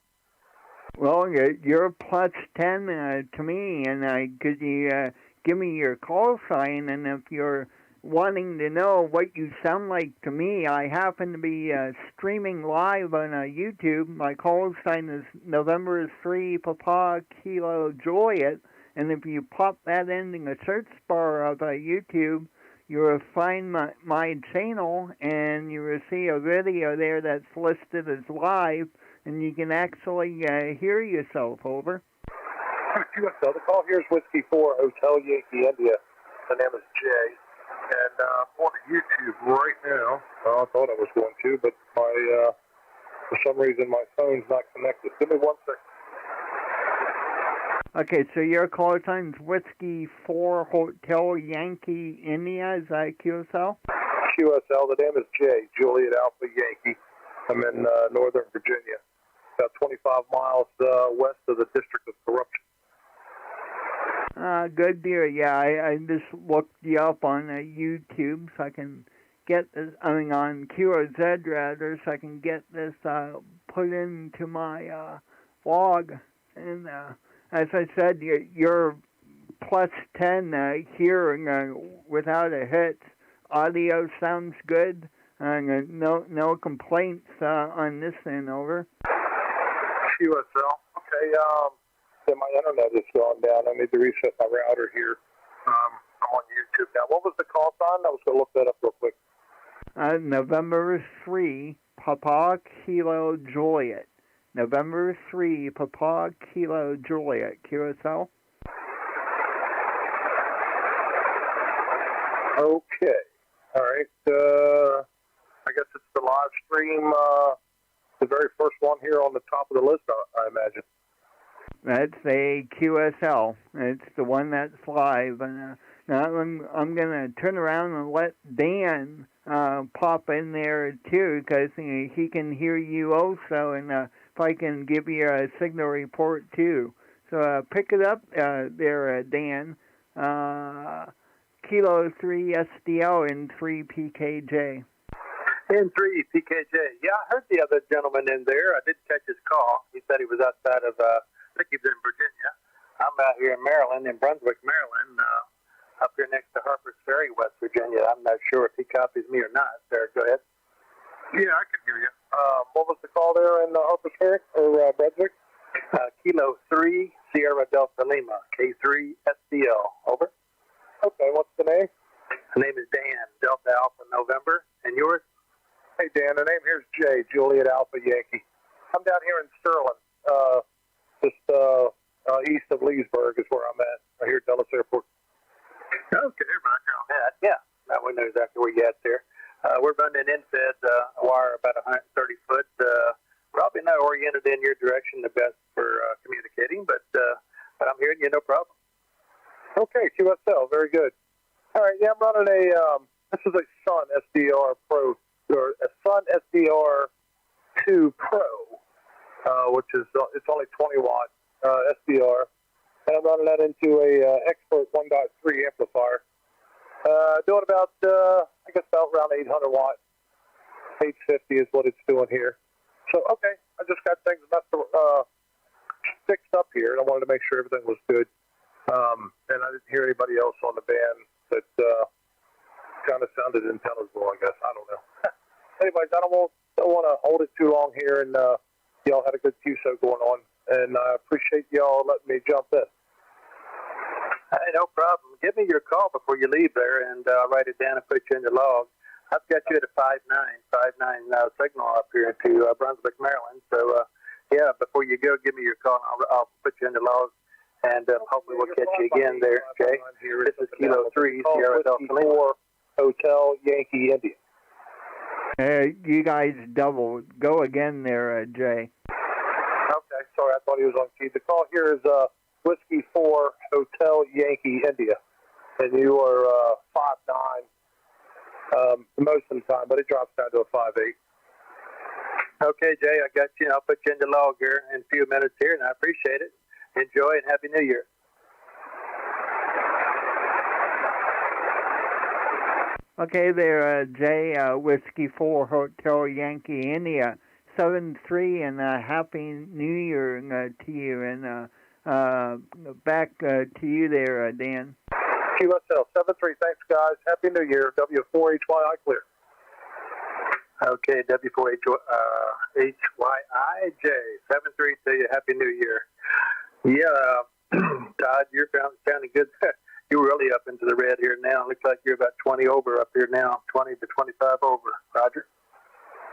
Well, you're plus 10 to me, and could you give me your call sign, and if you're wanting to know what you sound like to me, I happen to be streaming live on YouTube. My call sign is November 3 Papa Kilo Juliet, and if you pop that in the search bar of YouTube, you will find my channel, and you will see a video there that's listed as live, and you can actually hear yourself. Over. QSL, the call here is Whiskey 4 Hotel Yankee India. My name is Jay. And I'm on YouTube right now. I thought I was going to, but for some reason my phone's not connected. Give me 1 second. Okay, so your call time's Whiskey 4 Hotel Yankee India. Is that QSL? QSL. The name is Jay, Juliet Alpha Yankee. I'm in Northern Virginia, about 25 miles west of the District of Corruption. Good deal. Yeah, I just looked you up on YouTube so I can get this, on QOZ rather, so I can get this put into my blog. And as I said, you're plus 10 here without a hitch. Audio sounds good. No complaints on this end. Over. QSL. Okay. My internet is going down. I need to reset my router here. I'm on YouTube now. What was the call sign? I was going to look that up real quick. November 3, Papa Kilo Juliet. November 3, Papa Kilo Juliet. QSL? Okay. All right. I guess it's the live stream, the very first one here on the top of the list, I imagine. That's a QSL. It's the one that's live. And I'm gonna turn around and let Dan pop in there too, because he can hear you also, and if I can give you a signal report too. So pick it up there, Dan. Kilo 3 SDL and 3 PKJ. In 3 PKJ. Yeah, I heard the other gentleman in there. I didn't catch his call. He said he was outside of, I think he was in Virginia. I'm out here in Maryland, in Brunswick, Maryland, up here next to Harper's Ferry, West Virginia. I'm not sure if he copies me or not. Sir, go ahead. Yeah, I can hear you. What was the call there in Harper's Ferry or Brunswick? Kilo 3 Sierra Delta Lima, K3 SDL. Over. Okay, what's the name? The name is Dan, Delta Alpha November. And yours? Hey, Dan, the name here is Jay, Juliet Alpha Yankee. I'm down here in Sterling, just east of Leesburg is where I'm at, right here at Dulles Airport. Okay, Roger on that. Yeah, now we know exactly where you're at there. We're running an in-fed wire about 130 foot. Probably not oriented in your direction the best for communicating, but I'm hearing you, no problem. Okay, QSL, very good. All right, yeah, I'm running this is a Sun SDR Pro, or a Sun SDR 2 Pro, which is, it's only 20 watt SDR. And I'm running that into a Expert 1.3 amplifier. Doing about, I guess about around 800 watt. 850 is what it's doing here. So, okay, I just got things fixed up here, and I wanted to make sure everything was good. And I didn't hear anybody else on the band that kind of sounded intelligible, I guess. I don't know. Anyways, I don't want to hold it too long here, and y'all had a good QSO going on, and I appreciate y'all letting me jump in. Hey, no problem. Give me your call before you leave there, and write it down and put you in the log. I've got you at a 59 signal up here to Brunswick, Maryland. So, yeah, before you go, give me your call, and I'll put you in the log, and hopefully we'll catch you again there, okay? This is Kilo 3, Sierra Delta Lima. Hotel Yankee India. You guys double. Go again there, Jay. Okay, sorry, I thought he was on key. The call here is Whiskey 4 Hotel Yankee India, and you are 5'9", most of the time, but it drops down to a 5'8". Okay, Jay, I got you. I'll put you in the log here in a few minutes here, and I appreciate it. Enjoy and Happy New Year. Okay there, Jay, Whiskey 4 Hotel Yankee India, 7-3, and Happy New Year to you, and back to you there, Dan. QSL 7-3, thanks guys. Happy New Year. W4HYI clear. Okay, W4HYI, J, 7-3 to you. Happy New Year. Yeah, Todd, you're sounding good. You're really up into the red here now. Looks like you're about 20 over up here now, 20 to 25 over. Roger.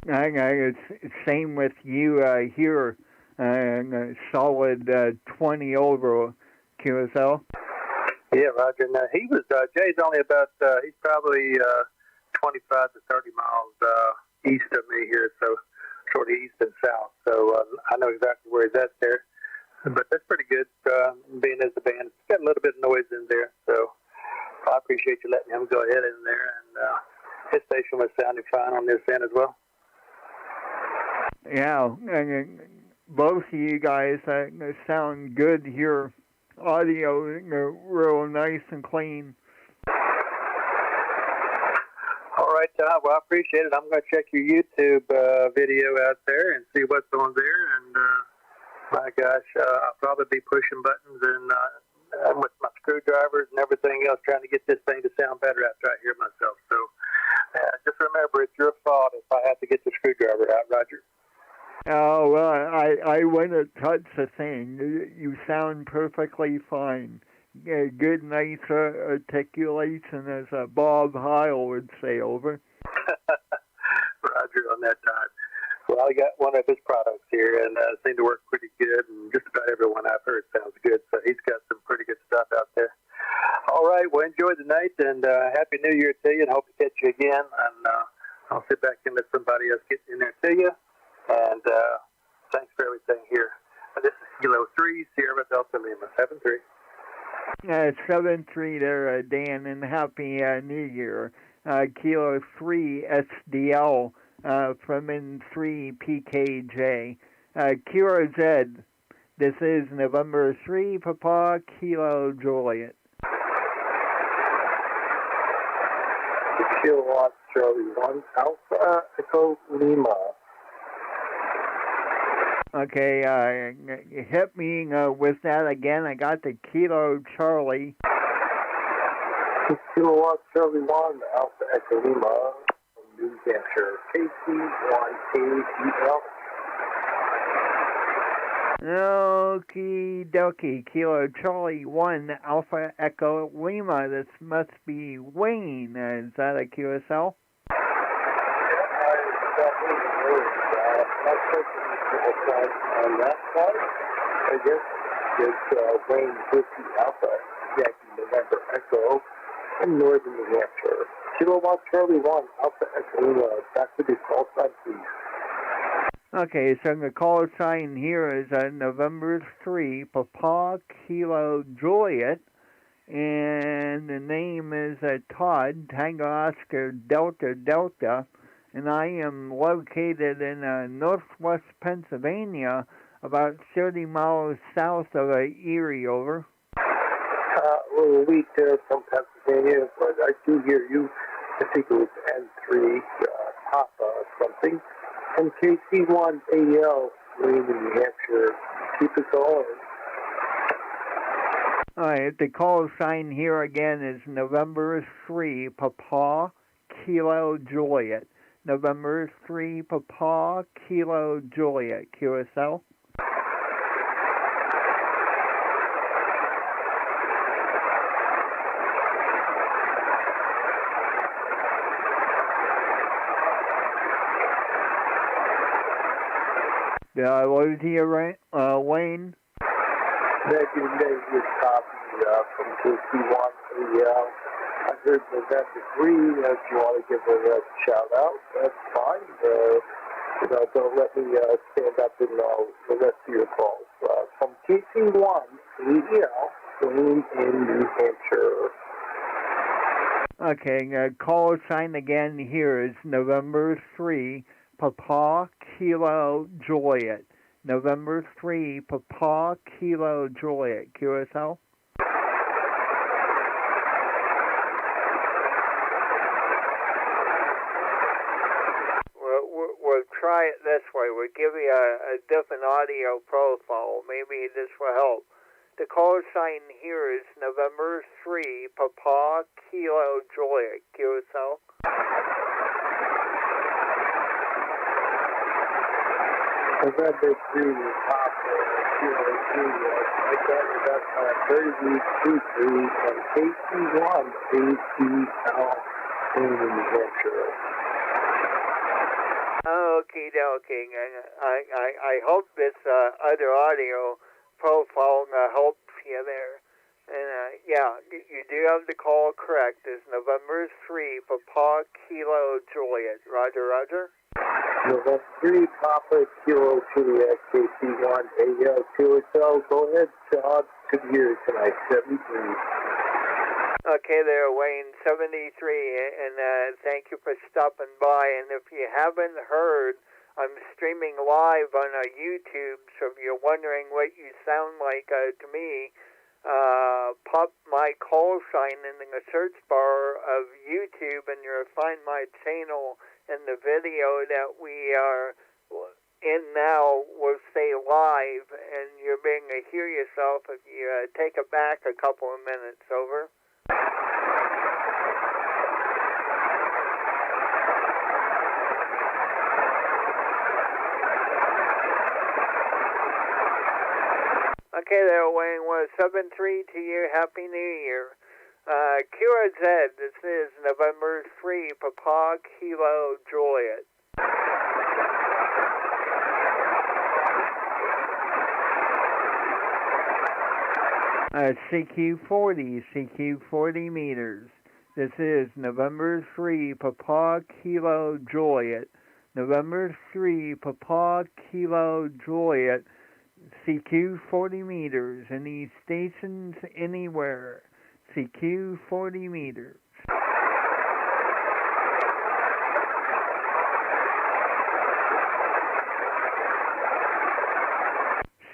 It's same with you here. Solid 20 over QSL. Yeah, Roger. Now, he was, Jay's only about, he's probably 25 to 30 miles east of me here, so sort of east and south. So I know exactly where he's at there. But that's pretty good, being as the band. It's got a little bit of noise in there, so I appreciate you letting him go ahead in there. And his station was sounding fine on this end as well. Yeah, both of you guys sound good here. Audio real nice and clean. All right, Todd. Well, I appreciate it. I'm going to check your YouTube video out there and see what's on there. And my gosh, I'll probably be pushing buttons and with my screwdrivers and everything else, trying to get this thing to sound better after I hear myself. So just remember, it's your fault if I have to get the screwdriver out, Roger. Oh, well, I wouldn't touch the thing. You sound perfectly fine. Good, nice articulation, as Bob Heil would say, over. Roger on that, Todd. Well, I got one of his products here, and it seemed to work pretty good, and just about everyone I've heard sounds good, so he's got some pretty good stuff out there. All right, well, enjoy the night, and Happy New Year to you, and hope to catch you again, and I'll sit back and let somebody else get in there to you, and thanks for everything here. This is Kilo 3, Sierra Delta Lima, 7-3. 7-3 there, Dan, and Happy New Year. Kilo 3 SDL from N3 PKJ. Kilo Z, this is November 3, Papa Kilo Juliet. Kilowatt Charlie 1 Alpha Echo Lima. Okay, hit me with that again. I got the Kilo Charlie. Kilowatt Charlie 1 Alpha Echo Lima from New Hampshire. KC1AGL. Okie dokie. Kilo Charlie 1 Alpha Echo Lima. This must be Wayne. Is that a QSL? On that side, I guess it's Wayne Whiskey Alpha, Yankee November Echo in northern New Hampshire. Kilowatt Charlie 1 Alpha Echo Lima. Back to the call sign, please. Okay, so the call sign here is November 3, Papa Kilo Juliet, and the name is Todd, Tango Oscar Delta Delta, and I am located in northwest Pennsylvania, about 30 miles south of Erie, over. A little weak there from Pennsylvania, but I do hear you. I think it was N3 Papa something. And KC1AL, New Hampshire. Keep it going. All right, the call sign here again is November 3, Papa Kilo Juliet. November 3, Papa Kilo Juliet. QSL? Did I lose you, Wayne? Negative copy from KC1AL. I heard November 3. If you want to give her a shout out, that's fine. Don't let me stand up in the rest of your calls. From KC1AL, Wayne in New Hampshire. Okay, call sign again here is November 3, Papa Kilo Juliet. November 3, Papa Kilo Juliet. QSL? We'll try it this way. We'll give you a different audio profile. Maybe this will help. The call sign here is November 3, Papa Kilo Juliet. QSL? November 3, Papa Kilo Juliet. I got you that time. 30-3 from KC1AGL in New Hampshire. Okie dokie. I hope this other audio profile helps you there. And yeah, you do have the call correct. It's November 3, Papa Kilo Juliet. Roger, roger. November 3, Papa Kilo Juliet, KC1AL QSL. Go ahead, Todd. Good year tonight, 73. Okay there, Wayne, 73, and thank you for stopping by. And if you haven't heard, I'm streaming live on YouTube, so if you're wondering what you sound like to me, pop my call sign in the search bar of YouTube, and you'll find my channel, and the video that we are in now will stay live, and you'll be able to hear yourself if you take it back a couple of minutes. Over. Okay there, Wayne. Well, 7-3 to you. Happy New Year. QRZ, this is November 3, Papa Kilo Juliet. CQ40 meters. This is November 3, Papa Kilo Juliet. November 3, Papa Kilo Juliet. CQ 40 meters. Any stations anywhere? CQ 40 meters.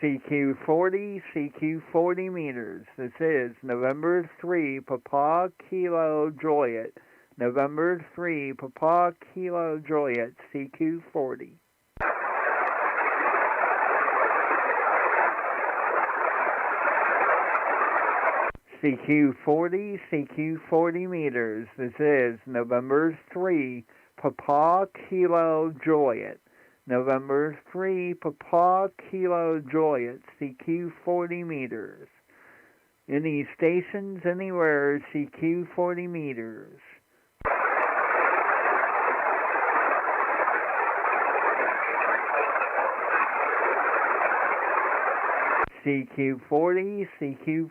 CQ 40 meters. This is November 3, Papa Kilo Juliet. November 3, Papa Kilo Juliet, CQ 40. CQ 40 meters. This is November 3, Papa Kilo Juliet. November 3, Papa Kilo Juliet, CQ 40 meters. Any stations anywhere, CQ 40 meters. CQ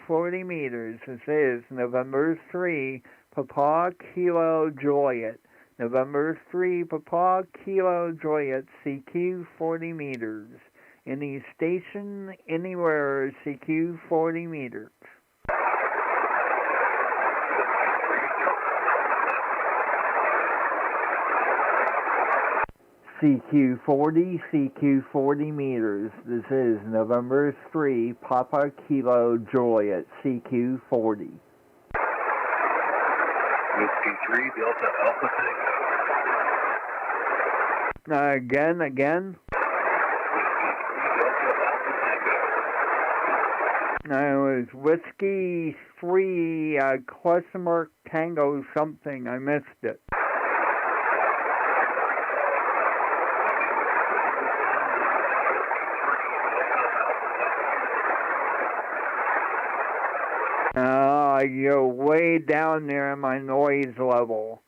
40 meters. This is November 3, Papa Kilo Juliet. November 3, Papa Kilo Juliet, CQ 40 meters. Any station anywhere, CQ 40 meters. CQ 40 meters. This is November 3, Papa Kilo Juliet, CQ 40. Whiskey 3, Delta Alpha Tango. Again. Whiskey 3, Delta Alpha Tango. It was Whiskey 3, question mark Tango something. I missed it. You're way down there in my noise level.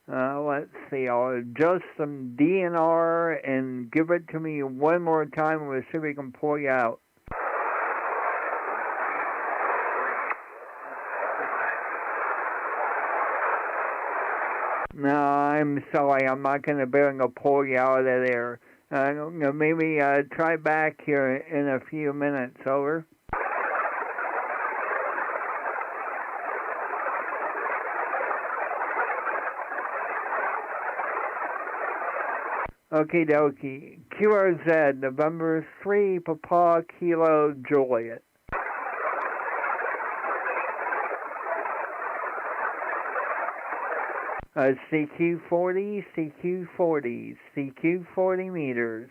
Let's see, I'll adjust some DNR and give it to me one more time. We'll see if we can pull you out. No, I'm sorry, I'm not going to be able to pull you out of there. Maybe try back here in a few minutes, over. Okie dokie. QRZ, November 3, Papa Kilo Juliet. CQ 40 meters.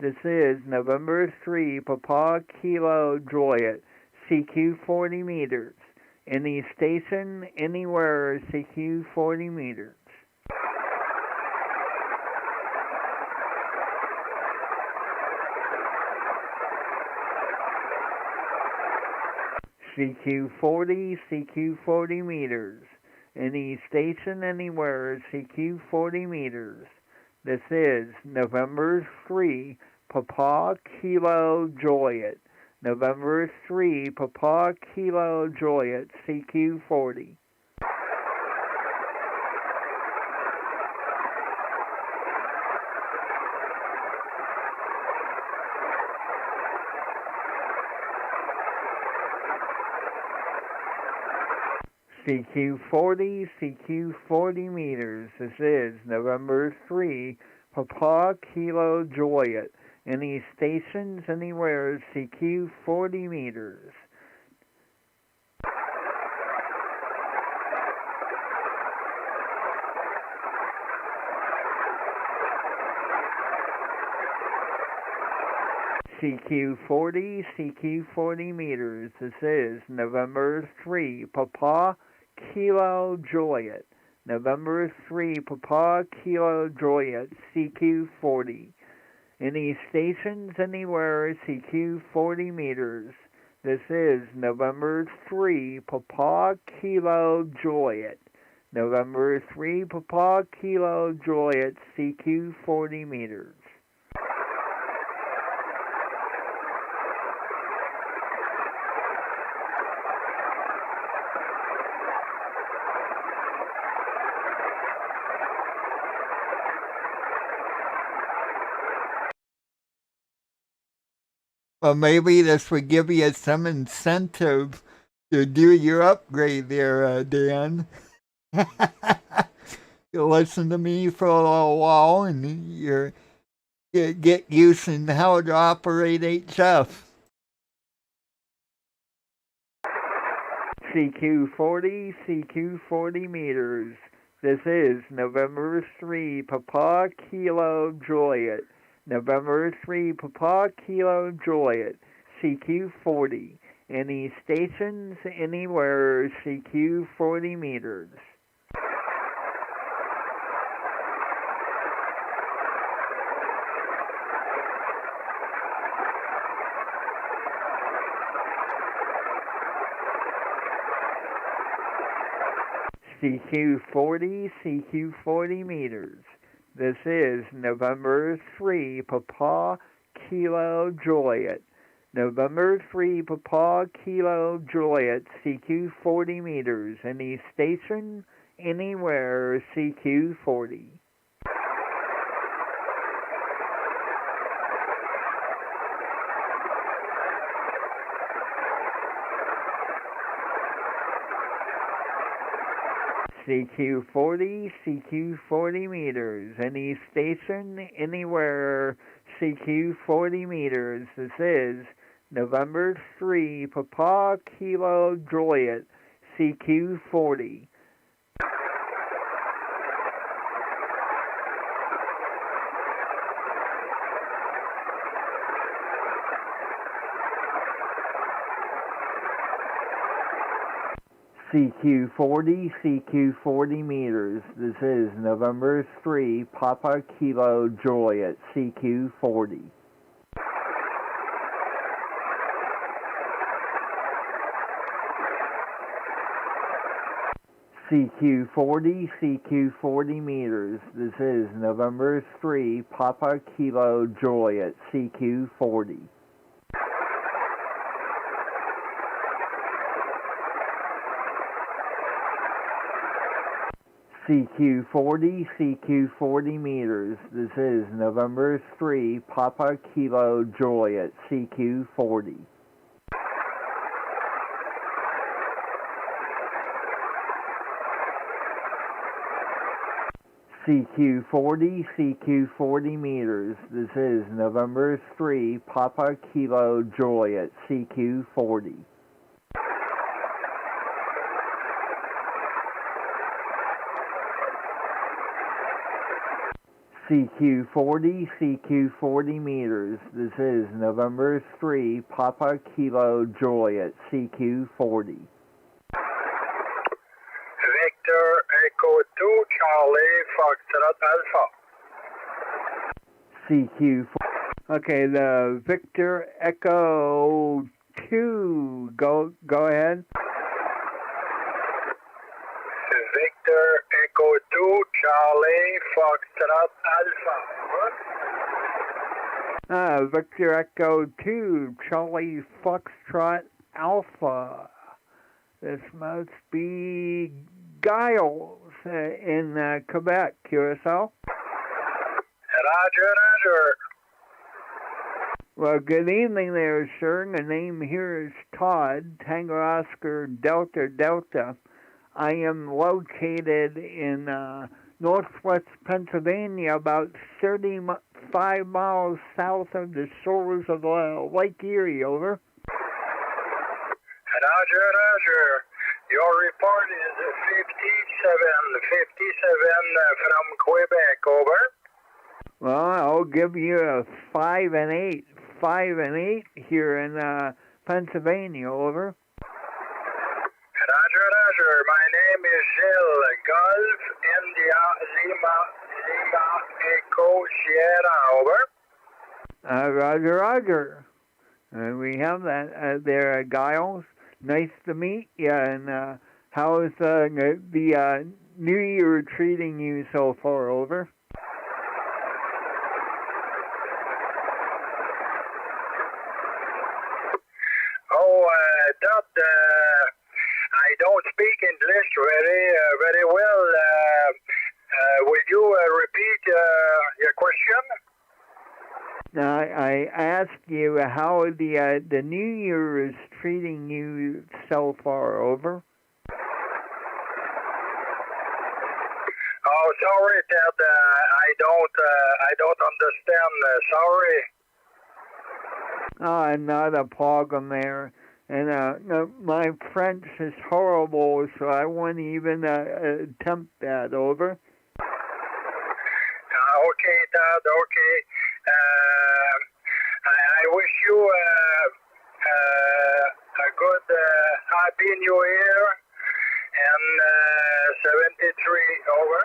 This is November 3, Papa Kilo Juliet, CQ 40 meters. Any station, anywhere, CQ 40 meters. CQ 40 meters. Any station anywhere, CQ 40 meters. This is November 3, Papa Kilo Juliet. November 3, Papa Kilo Juliet, CQ 40. CQ 40 meters. This is November 3, Papa Kilo Juliet. Any stations anywhere, CQ 40 meters. CQ 40 meters. This is November 3, Papa Kilo Juliet. November 3, Papa Kilo Juliet, CQ 40. Any stations anywhere, CQ 40 meters. This is November 3, Papa Kilo Juliet. November 3, Papa Kilo Juliet, CQ 40 meters. Well, maybe this would give you some incentive to do your upgrade there, Dan. You listen to me for a little while and you get used to how to operate HF. CQ40, CQ40 meters. This is November 3, Papa Kilo Juliet. November 3, Papa Kilo Juliet. CQ40. Any stations, anywhere, CQ40 meters. CQ40, CQ40 meters. This is November 3, Papa Kilo Juliet. November 3, Papa Kilo Juliet, CQ40 meters. Any station, anywhere, CQ40. CQ40, CQ40 meters. Any station, anywhere, CQ40 meters. This is November 3, Papa Kilo Juliet, CQ40. CQ40, CQ40 meters. This is November 3, Papa Kilo Juliet, CQ40. CQ40, CQ40 meters. This is November 3, Papa Kilo Juliet, CQ40. CQ40, CQ40 meters. This is November 3, Papa Kilo Juliet, CQ40. CQ40, CQ40 meters. This is November 3, Papa Kilo Juliet, CQ40. CQ40, CQ40 meters. This is November 3, Papa Kilo Juliet, CQ40. Victor Echo 2, Charlie, Foxtrot Alpha. CQ4. Okay, the Victor Echo 2. Go ahead. Victor Echo 2, Charlie, Foxtrot Alpha. Victor Echo 2, Charlie Foxtrot Alpha. This must be Gilles in Quebec, Curacao. Roger, Roger. Well, good evening there, sir. The name here is Todd, Tango Oscar Delta Delta. I am located in northwest Pennsylvania, about 35 miles south of the shores of Lake Erie, over. Roger, Roger. Your report is 57 from Quebec, over. Well, I'll give you a 5 and 8 here in Pennsylvania, over. Roger, Roger. My name is Gilles, Gulf, India, Lima, Echo, Sierra, over. Roger, Roger. We have that there, Giles. Nice to meet you. And how's the New Year treating you so far, over? I don't speak English very well. Will you repeat your question? I asked you how the New Year is treating you so far. Over. Oh, sorry, Ted. I don't understand. Sorry. Not a problem there. And no, my French is horrible, so I won't even attempt that. Over. Okay, Ted. Okay. I wish you a good Happy New Year and 73. Over.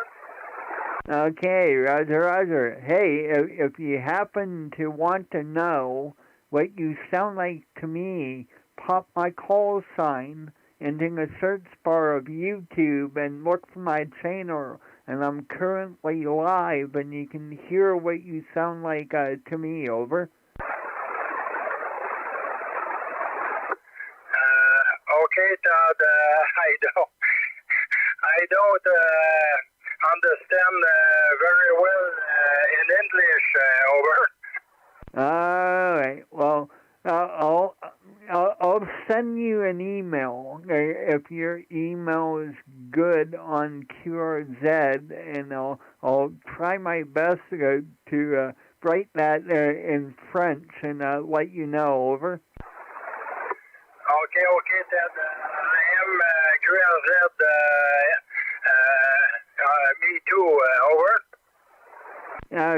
Okay, Roger. Hey, if you happen to want to know what you sound like to me, pop my call sign into the search bar of YouTube and look for my channel. And I'm currently live, and you can hear what you sound like to me. Over. Okay, Todd. I don't understand very well in English. Over. All right. Well, I'll send you an email if your email is good on QRZ, and I'll try my best to write that in French and let you know. Over. Okay, Ted. I am QRZ. Me too. Over.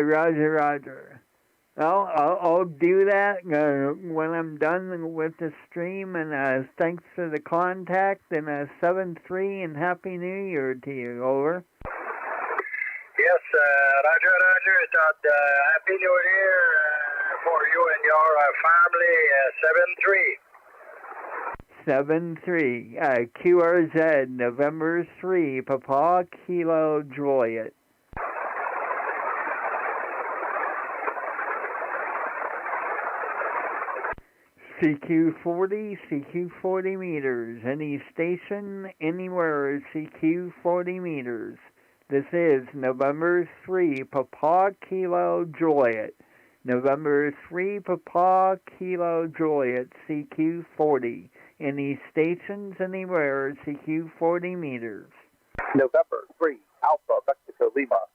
Roger. Well, I'll do that when I'm done with the stream, and thanks for the contact, and 7-3, and Happy New Year to you. Over. Yes, Roger. Happy New Year for you and your family. 7-3. QRZ, November 3, Papa Kilo Juliet. CQ 40 meters. Any station, anywhere, CQ 40 meters. This is November 3, Papa Kilo Juliet. November 3, Papa Kilo Juliet, CQ 40. Any stations, anywhere, CQ 40 meters. November 3, Alpha, Mexico, Lima.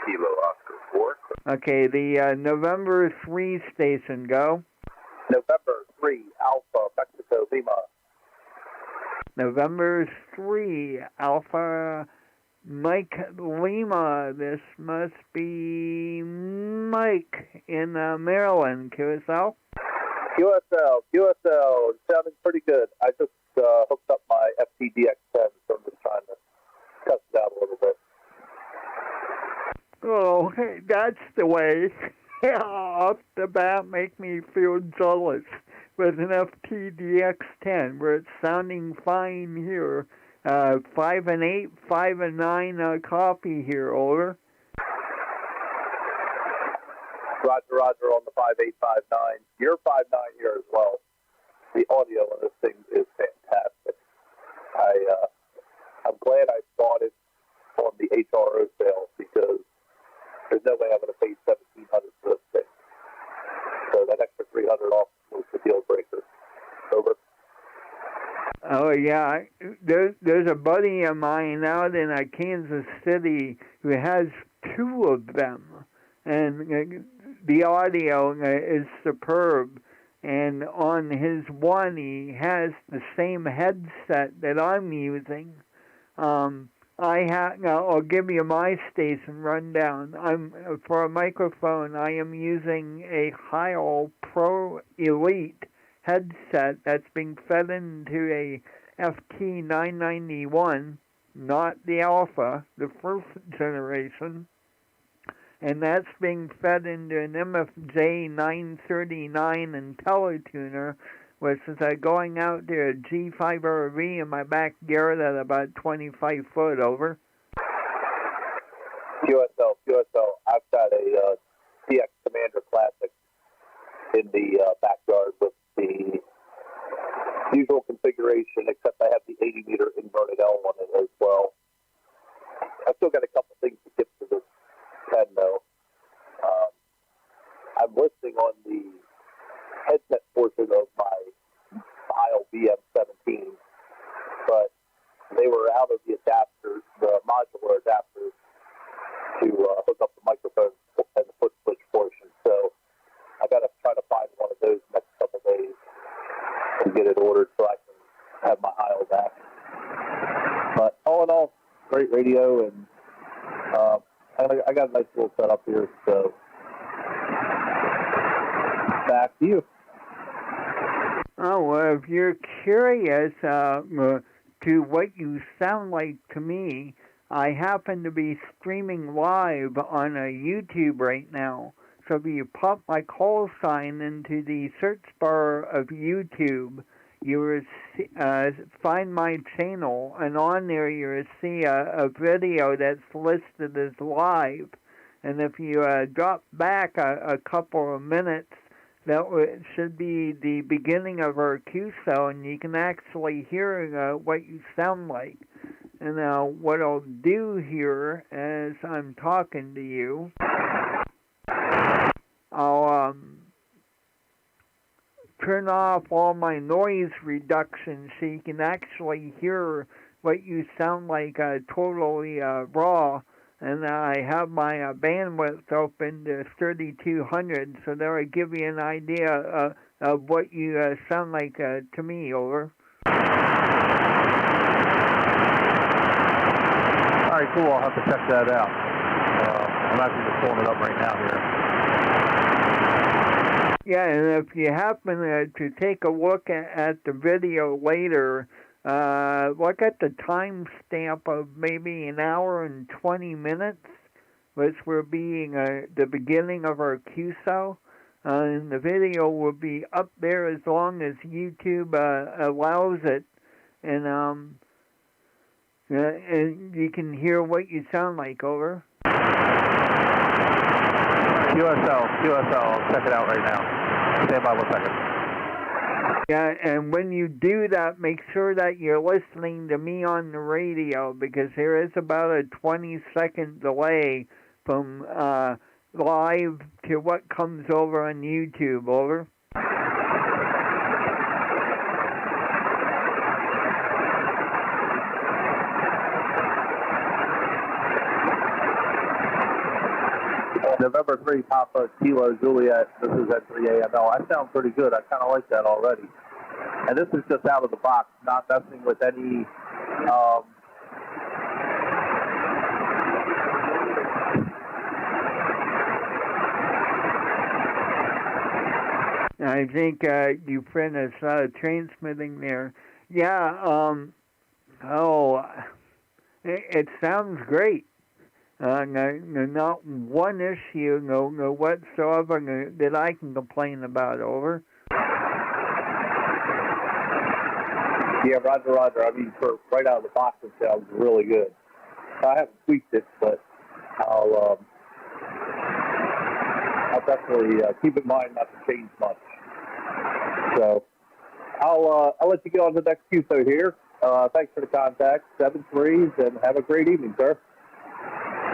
Kilo Oscar 4. Okay, the November 3 station, go. November 3, Alpha, Mexico, Lima. November 3, Alpha, Mike Lima. This must be Mike in Maryland, QSL. QSL, sounding pretty good. I just hooked up my FTDX10, so I'm just trying to test it out a little bit. Oh, that's the way. Off the bat, make me feel jealous with an FTDX10, where it's sounding fine here. 5 and 8, 5 and 9 copy here. Over. Roger on the 5859. You're 59 here as well. The audio on this thing is fantastic. I'm glad I bought it on the HRO sale, because there's no way I'm going to pay $1,700 for this thing. So that extra $300 off was the deal breaker. Over. Oh yeah, there's a buddy of mine out in Kansas City who has 2 of them, and the audio is superb. And on his one, he has the same headset that I'm using. I'll give you my station rundown. For a microphone, I am using a Heil Pro Elite headset that's being fed into a FT991, not the Alpha, the first generation. And that's being fed into an MFJ 939 IntelliTuner, which is going out to a G5 RV in my backyard at about 25 foot. Over. QSL. I've got a TX Commander Classic in the backyard with the usual configuration, except I have the 80-meter inverted L on it as well. I've still got a couple things to get to this 10, though. running on the headset portion of my Heil BM17, but they were out of the adapters, the modular adapters, to hook up the microphone and the foot switch portion. So I got to try to find one of those next couple of days and get it ordered so I can have my Heil back. But all in all, great radio, and I got a nice little setup here. So back to you. Oh, well, if you're curious to what you sound like to me, I happen to be streaming live on YouTube right now. So if you pop my call sign into the search bar of YouTube, you will find my channel, and on there you will see a video that's listed as live. And if you drop back a couple of minutes, that should be the beginning of our QSO, and you can actually hear what you sound like. And now what I'll do here as I'm talking to you, I'll turn off all my noise reduction so you can actually hear what you sound like totally raw. And I have my bandwidth open to 3200, so that'll give you an idea of what you sound like to me. Over. All right, cool. I'll have to check that out. I'm actually just pulling it up right now here. Yeah, and if you happen to take a look at the video later, look at the timestamp of maybe 1 hour and 20 minutes, which will be the beginning of our QSO. And the video will be up there as long as YouTube allows it. And you can hear what you sound like. Over. QSL, I'll check it out right now. Stand by 1 second. Yeah, and when you do that, make sure that you're listening to me on the radio, because there is about a 20-second delay from live to what comes over on YouTube. Over. November 3, Papa Kilo Juliet. This is at 3 AML. I sound pretty good. I kind of like that already. And this is just out of the box, not messing with any I think you finished transmitting there. Yeah, it sounds great. Not one issue, no whatsoever that I can complain about. Over. Yeah, Roger. I mean, for right out of the box, it sounds really good. I haven't tweaked it, but I'll definitely keep in mind not to change much. So I'll let you get on to the next QSO here. Thanks for the contact, 7-3s, and have a great evening, sir.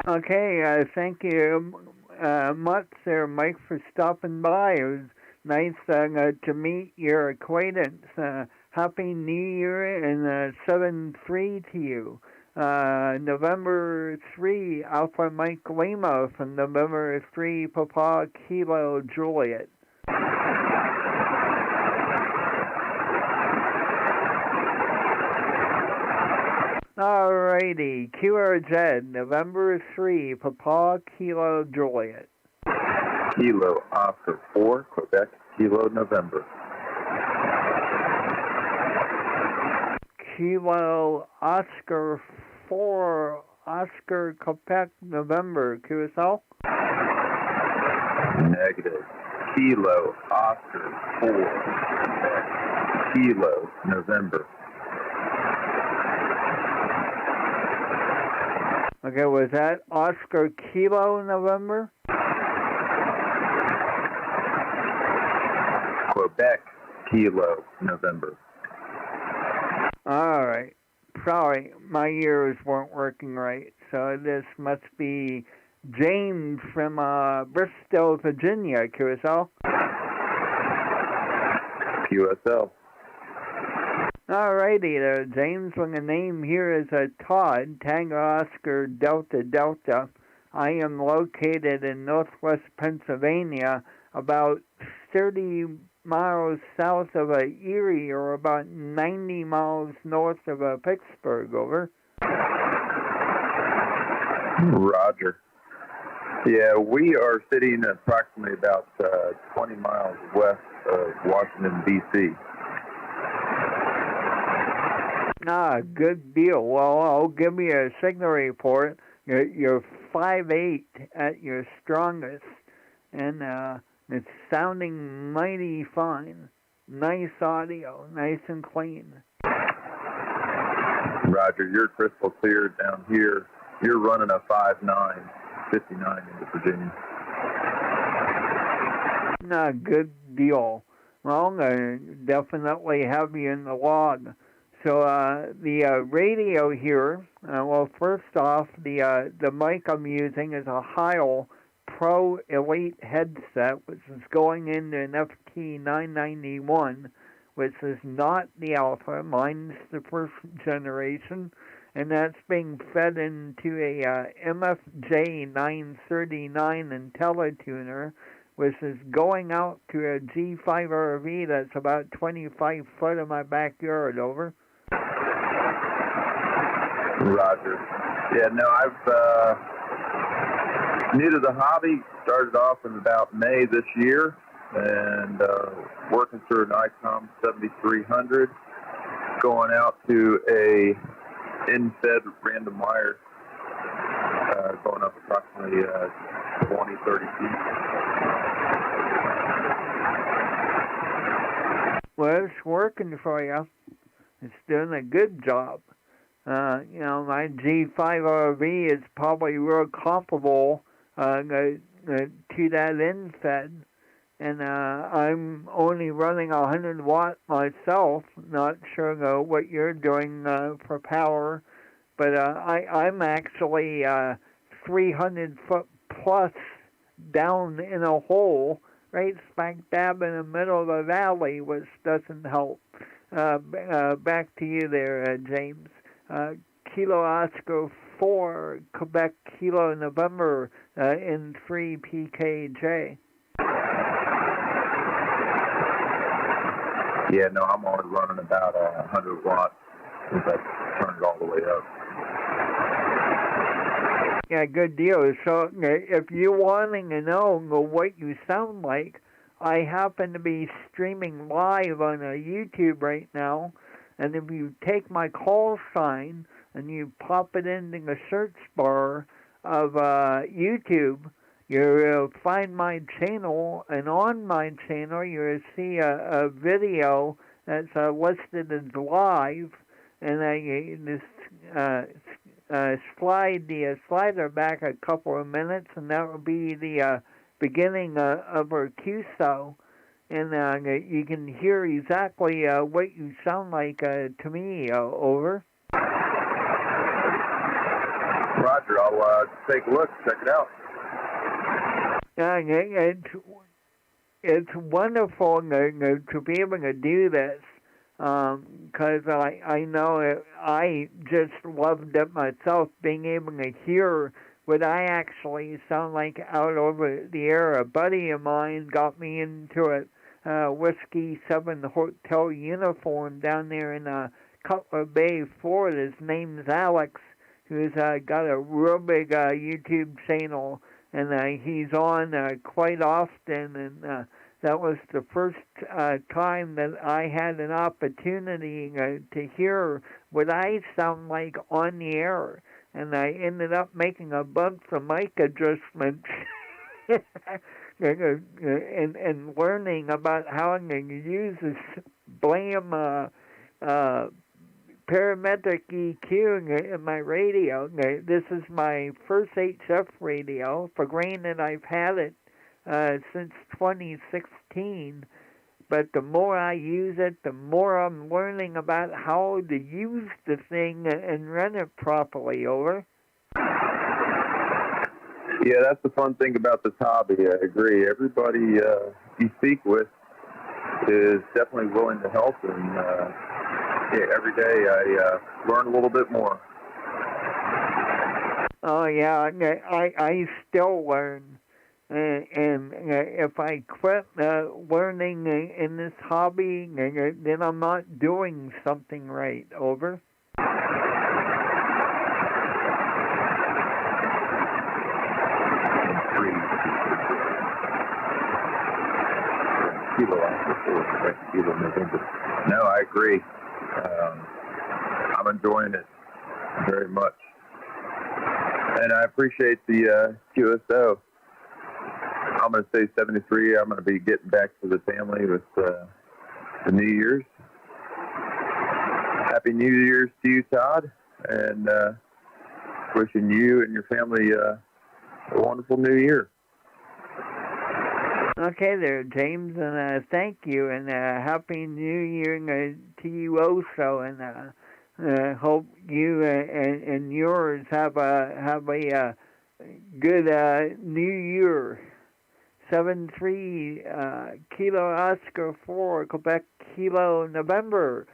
Okay, thank you much there, Mike, for stopping by. It was nice to meet your acquaintance. Happy New Year and 7-3 to you. November 3, Alpha Mike Lima from November 3, Papa Kilo Juliet. Alrighty, QRZ, November 3, Papa Kilo Juliet. Kilo Oscar 4, Quebec, Kilo November. Kilo Oscar 4, Oscar Quebec, November, QSL? Negative. Kilo Oscar 4, Kilo November. Okay, was that Oscar Kilo November? Quebec Kilo November. All right. Sorry, my ears weren't working right, so this must be James from Bristol, Virginia, QSL. QSL. Alrighty there, James. When the name here is Todd, Tango Oscar Delta Delta. I am located in northwest Pennsylvania, about 30 miles south of Erie, or about 90 miles north of Pittsburgh, over. Roger. Yeah, we are sitting approximately about 20 miles west of Washington, D.C. Good deal. Well, I'll give you a signal report. You're 5'8" at your strongest, and it's sounding mighty fine. Nice audio, nice and clean. Roger, you're crystal clear down here. You're running a 5'9", 59 into Virginia. Good deal. Well, definitely have you in the log. So the radio here, well, first off, the mic I'm using is a Heil Pro Elite headset, which is going into an FT991, which is not the Alpha. Mine's the first generation, and that's being fed into a MFJ 939 IntelliTuner, which is going out to a G5 RV that's about 25 foot in my backyard, over. Roger. Yeah, no, I've new to the hobby. Started off in about May this year, and working through an ICOM 7300, going out to a in-fed random wire, going up approximately 20, 30 feet. Well, it's working for you. It's doing a good job. My G5 RV is probably real comparable to that infed, and I'm only running 100 watt myself. Not sure what you're doing for power, but I'm actually 300 foot plus down in a hole, right smack dab in the middle of the valley, which doesn't help. Back to you there, James. Kilo Oscar 4, Quebec Kilo November in 3 PKJ. Yeah, no, I'm only running about 100 watts since I turned it all the way up. Yeah, good deal. So if you're wanting to know what you sound like, I happen to be streaming live on YouTube right now, and if you take my call sign and you pop it into the search bar of YouTube, you'll find my channel, and on my channel you'll see a video that's listed as live, and I slide the slider back a couple of minutes, and that will be the beginning of our QSO, and you can hear exactly what you sound like to me, over. Roger, I'll take a look, check it out. It's wonderful to be able to do this, because I know I just loved it myself, being able to hear what I actually sound like out over the air. A buddy of mine got me into it, Whiskey 7 Hotel uniform down there in Cutler Bay, Florida. His name's Alex, who's got a real big YouTube channel, and he's on quite often, and that was the first time that I had an opportunity to hear what I sound like on the air, and I ended up making a bunch of mic adjustments and learning about how I can use this blam parametric EQ in my radio. This is my first HF radio. For granted, I've had it since 2016, but the more I use it, the more I'm learning about how to use the thing and run it properly, over. Yeah, that's the fun thing about this hobby. I agree. Everybody you speak with is definitely willing to help, and yeah, every day I learn a little bit more. Oh yeah, I still learn, and if I quit learning in this hobby, then I'm not doing something right. Over. No, I agree. I'm enjoying it very much. And I appreciate the QSO. I'm going to say 73. I'm going to be getting back to the family with the New Year's. Happy New Year's to you, Todd. And wishing you and your family a wonderful New Year. Okay there, James, and thank you, and Happy New Year to you also, and hope you and yours have a good New Year. 73 Kilo Oscar 4 Quebec Kilo November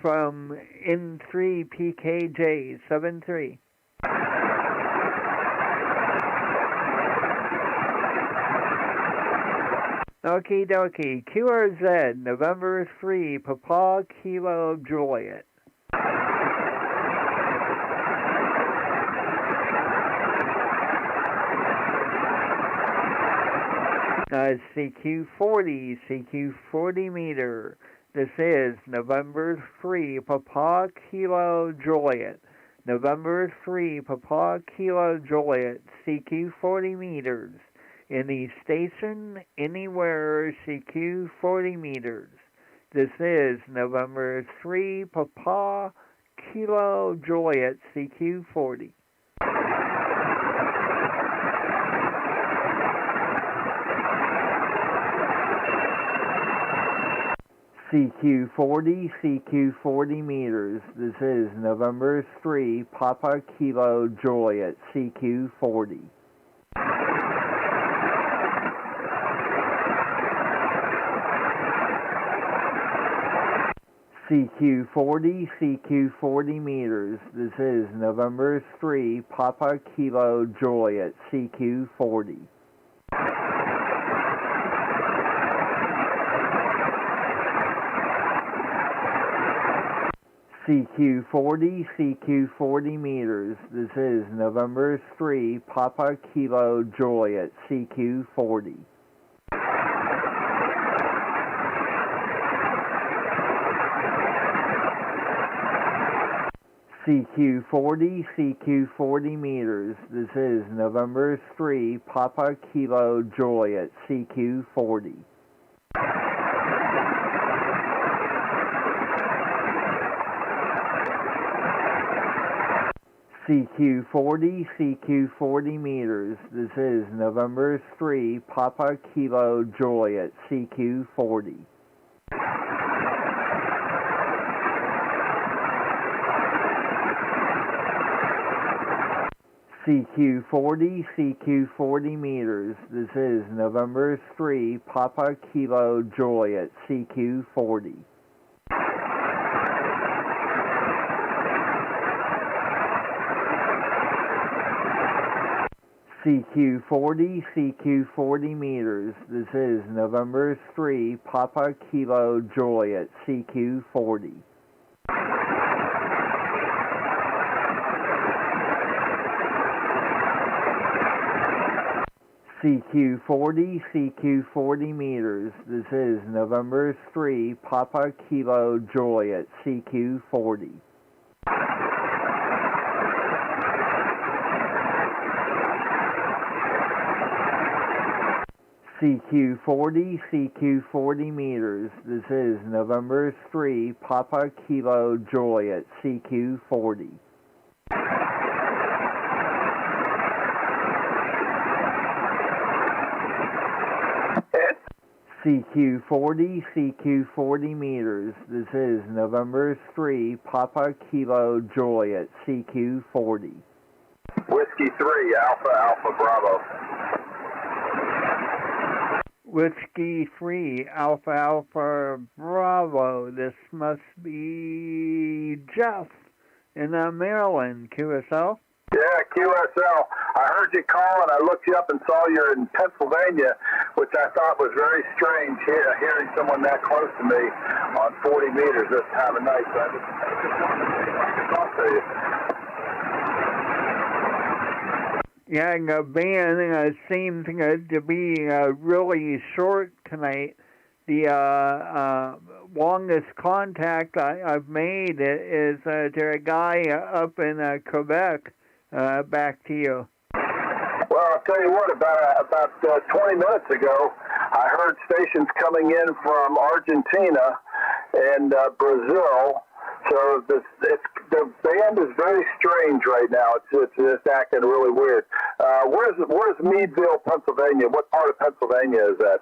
from N3 PKJ 73. Okie dokie, QRZ, November 3, Papa Kilo Juliet. CQ40, CQ40 meter. This is November 3, Papa Kilo Juliet. November 3, Papa Kilo Juliet, CQ40 meters. In the station, anywhere, CQ 40 meters. This is November 3, Papa Kilo Juliet, CQ 40. CQ 40, CQ 40 meters. This is November 3, Papa Kilo Juliet, CQ 40. CQ40, CQ40 meters. This is November 3, Papa Kilo Juliet, CQ40. CQ40, CQ40 meters. This is November 3, Papa Kilo Juliet, CQ40. CQ40, CQ40 meters. This is November 3, Papa Kilo Juliet, CQ40. CQ40, CQ40 meters. This is November 3, Papa Kilo Juliet, CQ40. CQ40, CQ40 meters. This is November 3, Papa Kilo Juliet, CQ40. CQ40, CQ40 meters. This is November 3, Papa Kilo Juliet, CQ40. CQ40, CQ40 meters. This is November 3, Papa Kilo Juliet, CQ40. CQ40, CQ40 meters. This is November 3, Papa Kilo Juliet, CQ40. CQ40, CQ40 meters. This is November 3, Papa Kilo Juliet, CQ40. With Whiskey 3, Alpha Bravo. Whiskey 3, Alpha Bravo. This must be Jeff in Maryland, QSL. Yeah, QSL. I heard you call and I looked you up and saw you're in Pennsylvania, which I thought was very strange hearing someone that close to me on 40 meters this time of night. So I just wanted to see if I could talk to you. Yeah, the band seems to be really short tonight. The longest contact I've made is to a guy up in Quebec. Back to you. Well, I'll tell you what, about 20 minutes ago, I heard stations coming in from Argentina and Brazil. So the band is very strange right now. It's acting really weird. Where's Meadville, Pennsylvania? What part of Pennsylvania is that?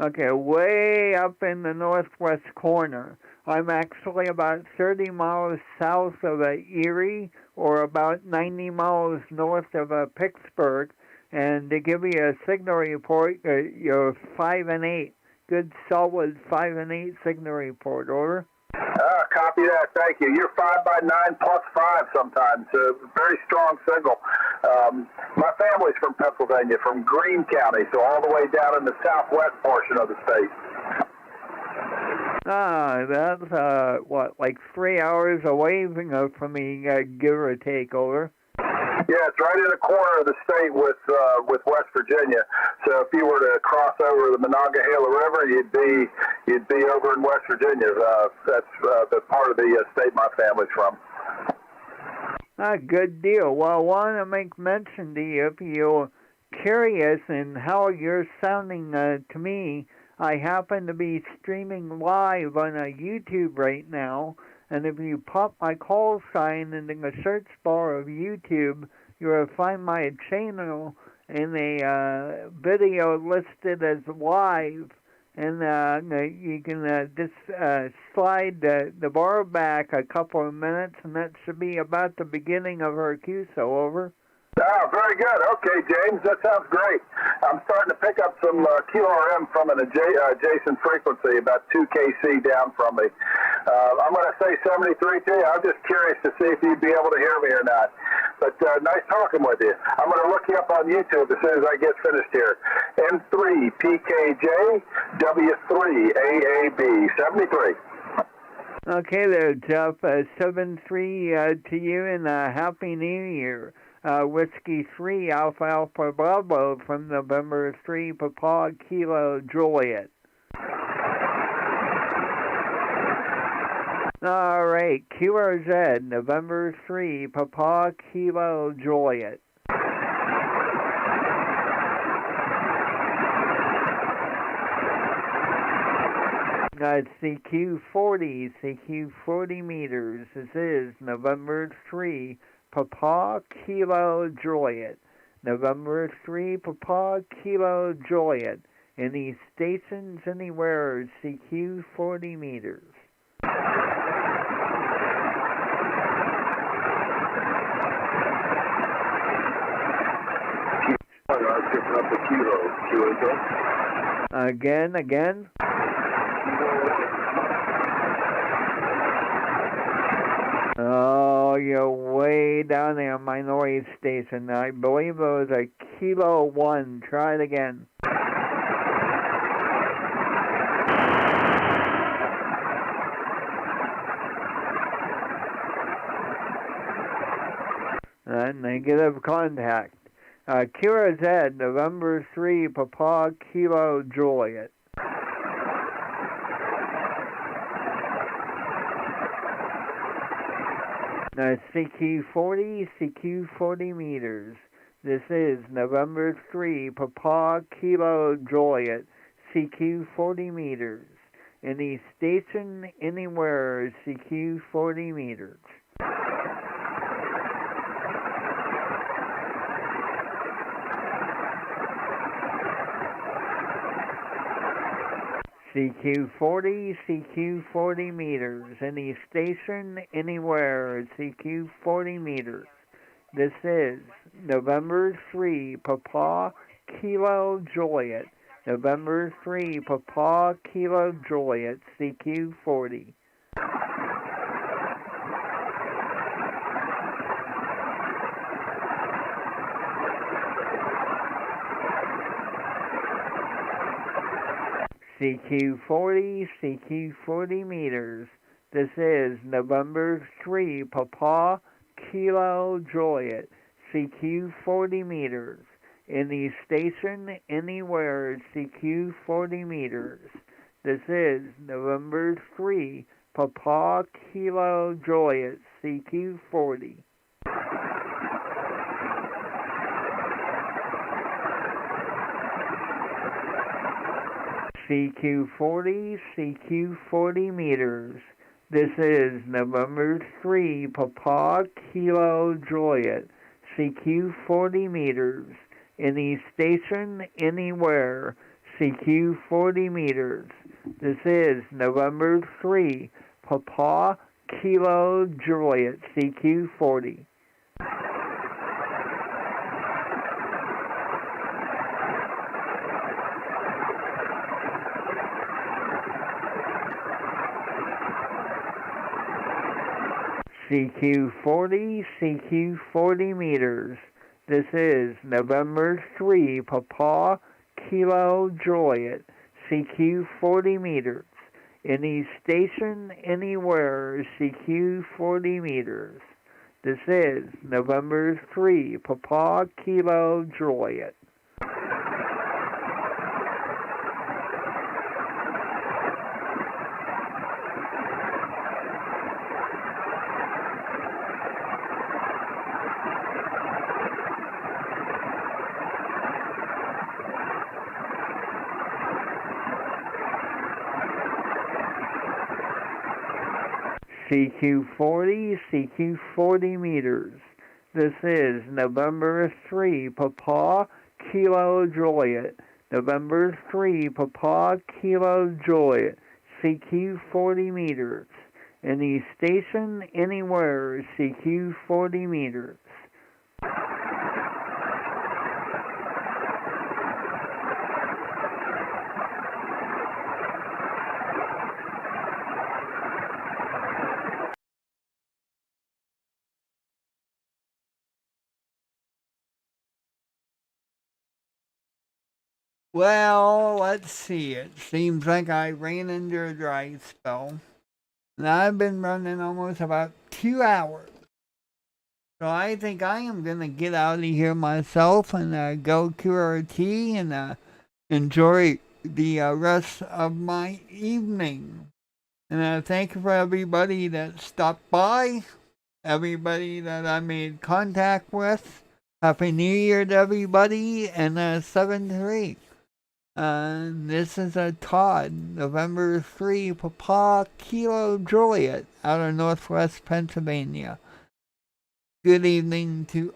Okay, way up in the northwest corner. I'm actually about 30 miles south of Erie, or about 90 miles north of Pittsburgh. And to give you a signal report, you're 5 and 8. Good solid 5 and 8 signal report, over. Copy that, thank you. You're 5 by 9 plus 5 sometimes. Very strong signal. My family's from Pennsylvania, from Greene County, so all the way down in the southwest portion of the state. That's, like 3 hours away from me, give or take, over. Yeah, it's right in the corner of the state with West Virginia. So if you were to cross over the Monongahela River, you'd be over in West Virginia. That's the part of the state my family's from. Good deal. Well, I want to make mention to you, if you're curious in how you're sounding to me, I happen to be streaming live on YouTube right now, and if you pop my call sign into the search bar of YouTube, you'll find my channel in a video listed as live, and you can just slide the bar back a couple of minutes, and that should be about the beginning of our QSO, over. Oh, very good. Okay, James, that sounds great. I'm starting to pick up some QRM from an adjacent frequency, about 2 kc down from me. I'm going to say 73 to you. I'm just curious to see if you'd be able to hear me or not. But nice talking with you. I'm going to look you up on YouTube as soon as I get finished here. M3PKJ W3AAB 73. Okay there, Jeff. 7-3 to you, and Happy New Year. Whiskey 3, Alpha Bravo from November 3, Papa Kilo Juliet. All right, QRZ, November 3, Papa Kilo Juliet. CQ40 meters. This is November 3, Papa Kilo Juliet. November 3, Papa Kilo Juliet. Any stations anywhere, CQ 40 meters. Again. Oh, you're way down there, my noise station. I believe it was a Kilo 1. Try it again. Negative contact. QRZ, November 3, Papa Kilo Juliet. CQ40 meters. This is November 3, Papa Kilo Juliet, CQ 40 meters. Any station anywhere, CQ 40 meters. CQ 40 meters. Any station anywhere, CQ 40 meters. This is November 3, Papa Kilo Juliet. November 3, Papa Kilo Juliet, CQ40. CQ40, CQ40 meters. This is November 3, Papa Kilo Juliet, CQ40 meters. Any station, anywhere, CQ40 meters. This is November 3, Papa Kilo Juliet, CQ40. CQ40, CQ40 meters. This is November 3, Papa Kilo Juliet, CQ40 meters. Any station, anywhere, CQ40 meters. This is November 3, Papa Kilo Juliet, CQ40. CQ40, CQ40 meters. This is November 3, Papa Kilo Juliet, CQ40 meters. Any station, anywhere, CQ40 meters. This is November 3, Papa Kilo Juliet. CQ40, CQ40 meters. This is November 3, Papa Kilo Juliet. November 3, Papa Kilo Juliet, CQ40 meters. Any station, anywhere, CQ40 meters. Well, let's see. It seems like I ran into a dry spell. And I've been running almost about 2 hours. So I think I am going to get out of here myself and go QRT and enjoy the rest of my evening. And thank you for everybody that stopped by, everybody that I made contact with. Happy New Year to everybody, and 7-3. This is Todd, November 3, Papa Kilo Juliet, out of Northwest Pennsylvania. Good evening to